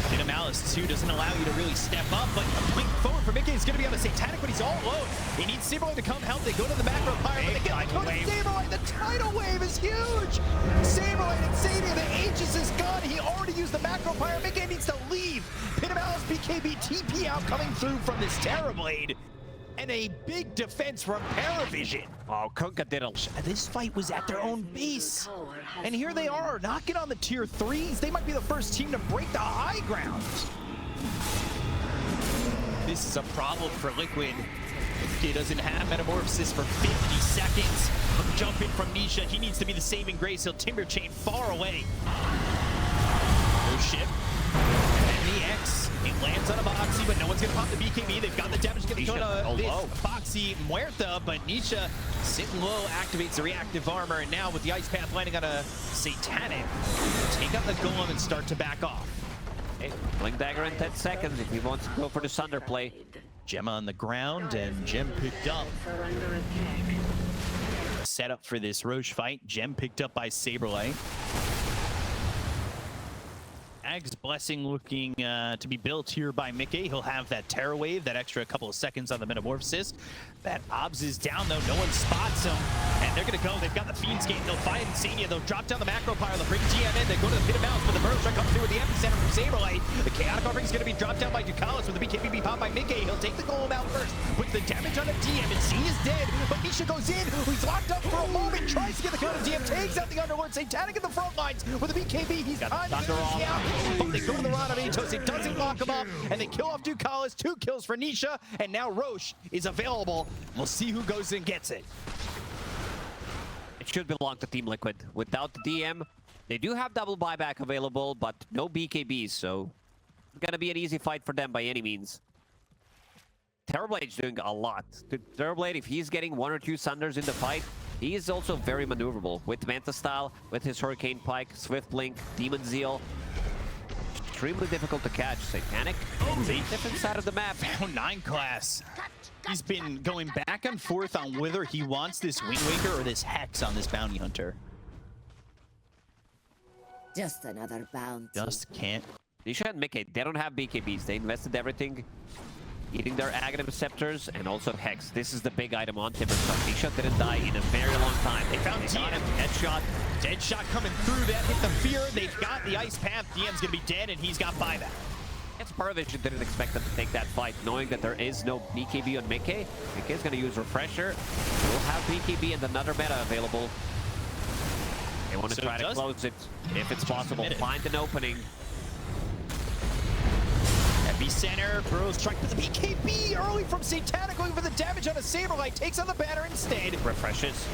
Pit of Malice 2 doesn't allow you to really step up, but a blink forward for Mickey is going to be on a Satanic, but he's all alone. He needs Saberlight to come help. They go to the macro pyre, but they get the code of Saberlight. The Tidal Wave is huge. Saberlight and Sadia, the Aegis is gone. He already used the macro pyre. Mickey needs to leave. Pit of Malice, BKB, TP out coming through from this Terrorblade. And a big defense from PARIVISION. Oh, Kunkadiddle. This fight was at their own base. And here they are, knocking on the tier 3s. They might be the first team to break the high ground. This is a problem for Liquid. He doesn't have Metamorphosis for 50 seconds. But jump in from Nisha. He needs to be the saving grace. He'll Timber Chain far away. No ship. And the X. It lands on a Boxy, but no one's gonna pop the BKB. They've got the damage to go to this Boxy Muerta, but Nisha sitting low, activates the reactive armor, and now with the Ice Path landing on a Satanic, take out the Golem and start to back off. Hey, Blink Dagger in 10 seconds if he wants to go for the Sunder play. Gemma on the ground, and Gem picked up. Set up for this Roche fight. Gem picked up by Saberlight. Ags Blessing looking to be built here by Mickey. He'll have that Terror Wave, that extra couple of seconds on the Metamorphosis. That Obs is down though, no one spots him. And they're gonna go, they've got the Fiend's Gate, they'll find Insania, they'll drop down the Macro Pyre, they'll bring GM in, they go to the Pit of Mouse, but the Burrow Strike comes through with the Epicenter from Saberlight. The Chaotic Offering is gonna be dropped down by Ducalis with the BKB pop by Mickey. He'll take the Golem out first, puts the damage on a DM, and C is dead, but Nisha goes in, he's locked up for a moment, tries to get the kill on DM, takes out the Underlord, Satanic in the front lines with the BKB, he's got the Thunder off. But they go to the Rod of Atos, it doesn't lock him up, and they kill off Ducalis, 2 kills for Nisha, and now Roche is available. We'll see who goes and gets it. It should belong to Team Liquid. Without the DM, they do have double buyback available, but no BKBs, so it's gonna be an easy fight for them by any means. Terrorblade's doing a lot. Terrorblade, if he's getting 1 or 2 Sunders in the fight, he is also very maneuverable with Manta Style, with his Hurricane Pike, Swift Blink, Demon Zeal. Extremely difficult to catch. Satanic, different side of the map. Found 9 class. He's been going back and forth on whether he wants this Wind Waker or this Hex on this Bounty Hunter. Just another bounty. Just can't. Nisha and Mickey, they don't have BKBs. They invested everything, eating their Aghanim Scepters and also Hex. This is the big item on Timberstone. Nisha didn't die in a very long time. They found DM. Headshot. Deadshot coming through that, hit the fear. They've got the Ice Path. DM's gonna be dead, and he's got buyback. It's PARIVISION didn't expect them to take that fight, knowing that there is no BKB on Mickey. Mickey's gonna use Refresher. We'll have BKB and another meta available. They want to try to close it if it's possible. Find an opening. Epicenter, Burrow's strike, but the BKB early from Satanic, going for the damage on a Saberlight, takes on the banner instead. Refreshes.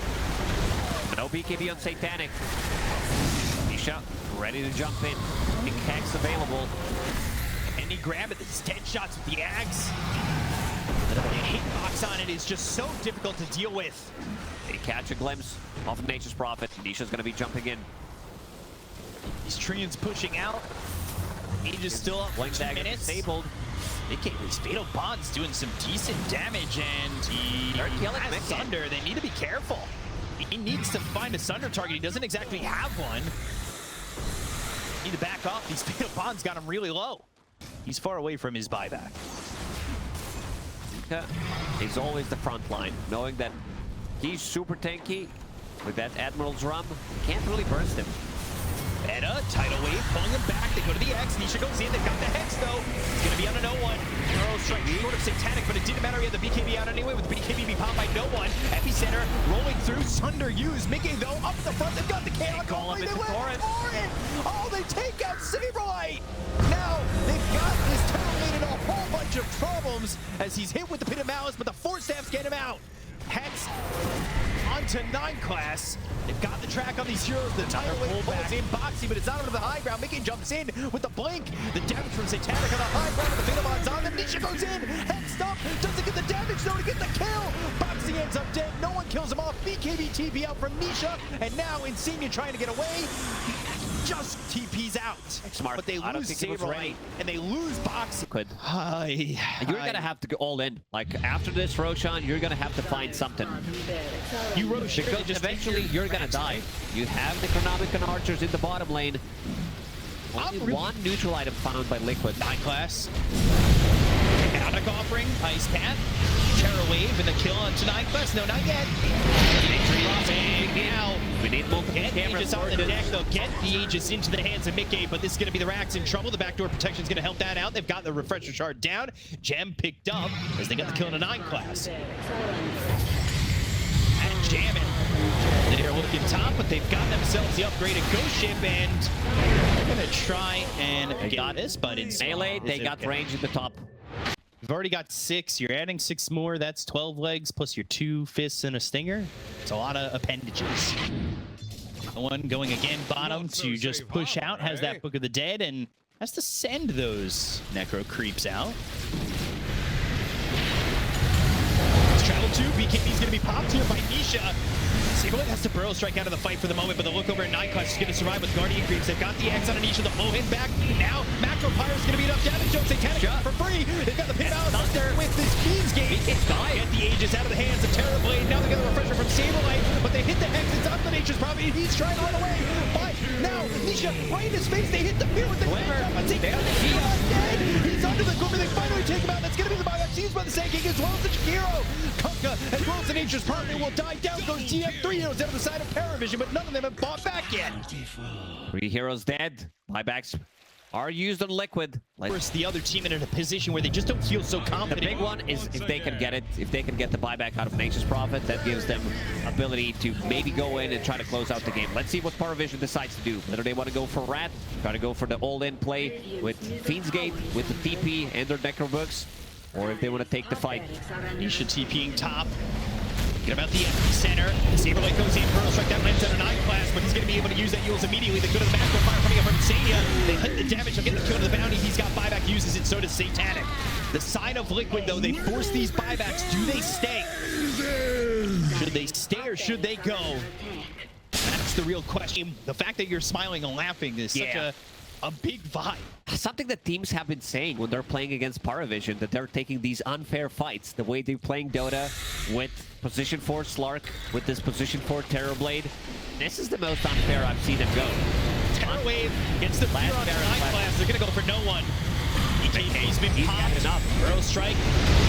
No BKB on Satanic. Nisha ready to jump in. Pink Hex available. And he grabbed it. These dead shots with the Ags. The hitbox on it is just so difficult to deal with. They catch a glimpse of Nature's Prophet. Nisha's going to be jumping in. These Treants pushing out. Age is still up. 2 minutes. Disabled. These Fatal Bonds doing some decent damage, and he has Sunder. They need to be careful. He needs to find a Sunder target. He doesn't exactly have one. Need to back off. These Fatal Bonds got him really low. He's far away from his buyback. He's always the front line, knowing that he's super tanky with that Admiral's Rum. Can't really burst him. Meta, Tidal Wave, pulling him back. They go to the X. Nisha goes in. They've got the Hex, though. It's going to be on a no one. Burrow strike short of Satanic, but it didn't matter. He had the BKB out anyway with the BKB be popped by no one. Epicenter rolling through. Sunder used. Mickey, though, up the front. They've got the chaos. They let Torrent. Oh, they take out Saberlight. Now, they've got this Terrorblade in a whole bunch of problems as he's hit with the Pit of Malice, but the Force Staffs get him out. Hex onto 9 class. They've got the track on these heroes. The Tidal Wave pulls in Boxy, but it's not onto the high ground. Mickey jumps in with the blink. The damage from Satanic on the high ground with the Venomons on them. Nisha goes in. Hexed up. Doesn't get the damage though to get the kill. Boxy ends up dead. No one kills him off. BKB TP out from Nisha. And now Insania trying to get away. Just TP's out. Smart. But they lose Saberlight and they lose Boxy. You're going to have to go all in. Like, after this, Roshan, you're going to have to find something. You Roshan, because eventually you're going to die. You have the Chronomicon Archers in the bottom lane. Only one neutral item found by Liquid. 9 class. Chaotic Offering, Ice Path, Terror Wave, and the kill onto 9 class. No, not yet. Now, we need multiple cameras on the deck. They'll get the Aegis into the hands of Mickey, but this is going to be the Rax in trouble. The backdoor protection is going to help that out. They've got the Refresher Shard down. Gem picked up as they got the kill on a 9 class. And jamming. They're looking top, but they've got themselves the upgraded Ghost Ship, and they're going to try and get this, but it's melee. They got range in the top. You've already got 6. You're adding 6 more. That's 12 legs plus your 2 fists and a stinger. It's a lot of appendages. The one going again bottom to just push out has that Book of the Dead and has to send those Necro Creeps out. Let's travel to BKB's going to be popped here by Nisha. Saberlight has to Burrow strike out of the fight for the moment, but the look over at 9 class is going to survive with Guardian Creeps. They've got the X on Anisha, the blow him back. Now, Macro Pyre is going to be enough damage. Joe Satanic for free. They've got the pin out with this Fiend's Gate. Get the Aegis out of the hands of Terrorblade. Now they get the Refresher from Saberlight, but they hit the Hex. It's on the the Nature's Prophet. He's trying all the way. But now, Nisha, right in his face, they hit the fear with the He's under the equipment. They finally take him out. That's going to be the buyback seized by the Sand King as well as the Shakiro. Kunkka, as well as the Nature's Prophet, will die down. Goes GM3 heroes down to the side of PARIVISION, but none of them have bought back yet. 3 heroes dead. Buybacks are used on Liquid. First, the other team in a position where they just don't feel so The confident. big one is if they can get it, if they can get the buyback out of Nature's Prophet, that gives them ability to maybe go in and try to close out the game. Let's see what PARIVISION decides to do. Whether they want to go for Rat, try to go for the all-in play with Fiend's Gate, with the TP and their Necro Books, or if they want to take the fight. Nisha TPing top. Get about the center. The Saberlight goes in. Pearl strike that lands under 9 class, but he's going to be able to use that Yules immediately. They go to the macro fire coming up from Insania. They hit the damage. He'll get the kill to the bounty. He's got buyback, uses it. So does Satanic. The sign of Liquid, though, they force these buybacks. Do they stay? Should they stay or should they go? That's the real question. The fact that you're smiling and laughing is such a big vibe. Something that teams have been saying when they're playing against PARIVISION, that they're taking these unfair fights. The way they're playing Dota with position 4 Slark, with this position 4 Terrorblade. This is the most unfair I've seen them go. Terror Wave gets the fear on 9 class. They're going to go for no one. He's been popped. Enough. Earl strike.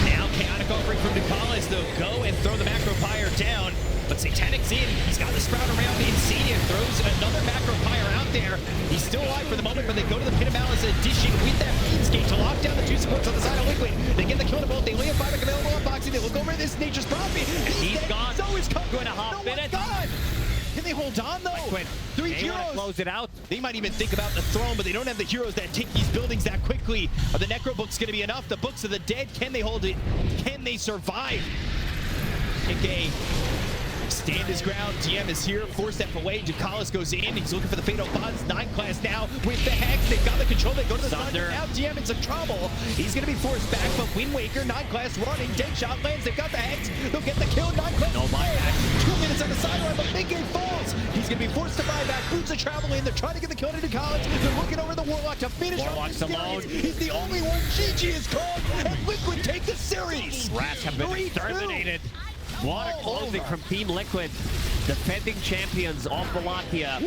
Now Chaotic offering from Ducalis. They'll go and throw the macro pyre down. But Satanic's in. He's got the sprout around. Insania throws another macro pyre out there. He's still alive for the moment, but they go to the Pit of Malice addition with that Fiend's Gate to lock down the 2 supports on the side of Liquid. They get the kill to both. They lay a buyback available on boxing. They look over at this Nature's Prophet. He's gone. So is Kunkka. 2.5 minutes. God. Can they hold on, though? Liquid. 3 They want to heroes. close it out. They might even think about the throne, but they don't have the heroes that take these buildings that quickly. Are the Necro Books going to be enough? The Books of the Dead, can they hold it? Can they survive? Nick stand his ground. DM is here, 4 step away. Ducalis goes in. He's looking for the Fatal Bonds. 9 class now with the Hex. They've got the control. They go to the Thunder. Now DM in some trouble. He's going to be forced back, but Wind Waker, 9 class running. Dead shot lands. They've got the Hex. They'll get the kill. 9 class. No buyback. 2 minutes on the sideline, but Big Game falls. He's going to be forced to buy back. Boots are traveling. They're trying to get the kill to Ducalis. They're looking over the Warlock to finish Warlock's off the alone. series. He's the only one. GG is called, and Liquid take the series. Rats have been 3-2. exterminated. What a closing from Team Liquid. Defending champions of Wallachia.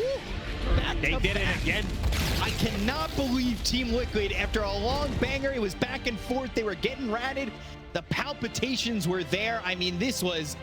They did it again. I cannot believe Team Liquid, after a long banger, it was back and forth. They were getting ratted. The palpitations were there. I mean, this was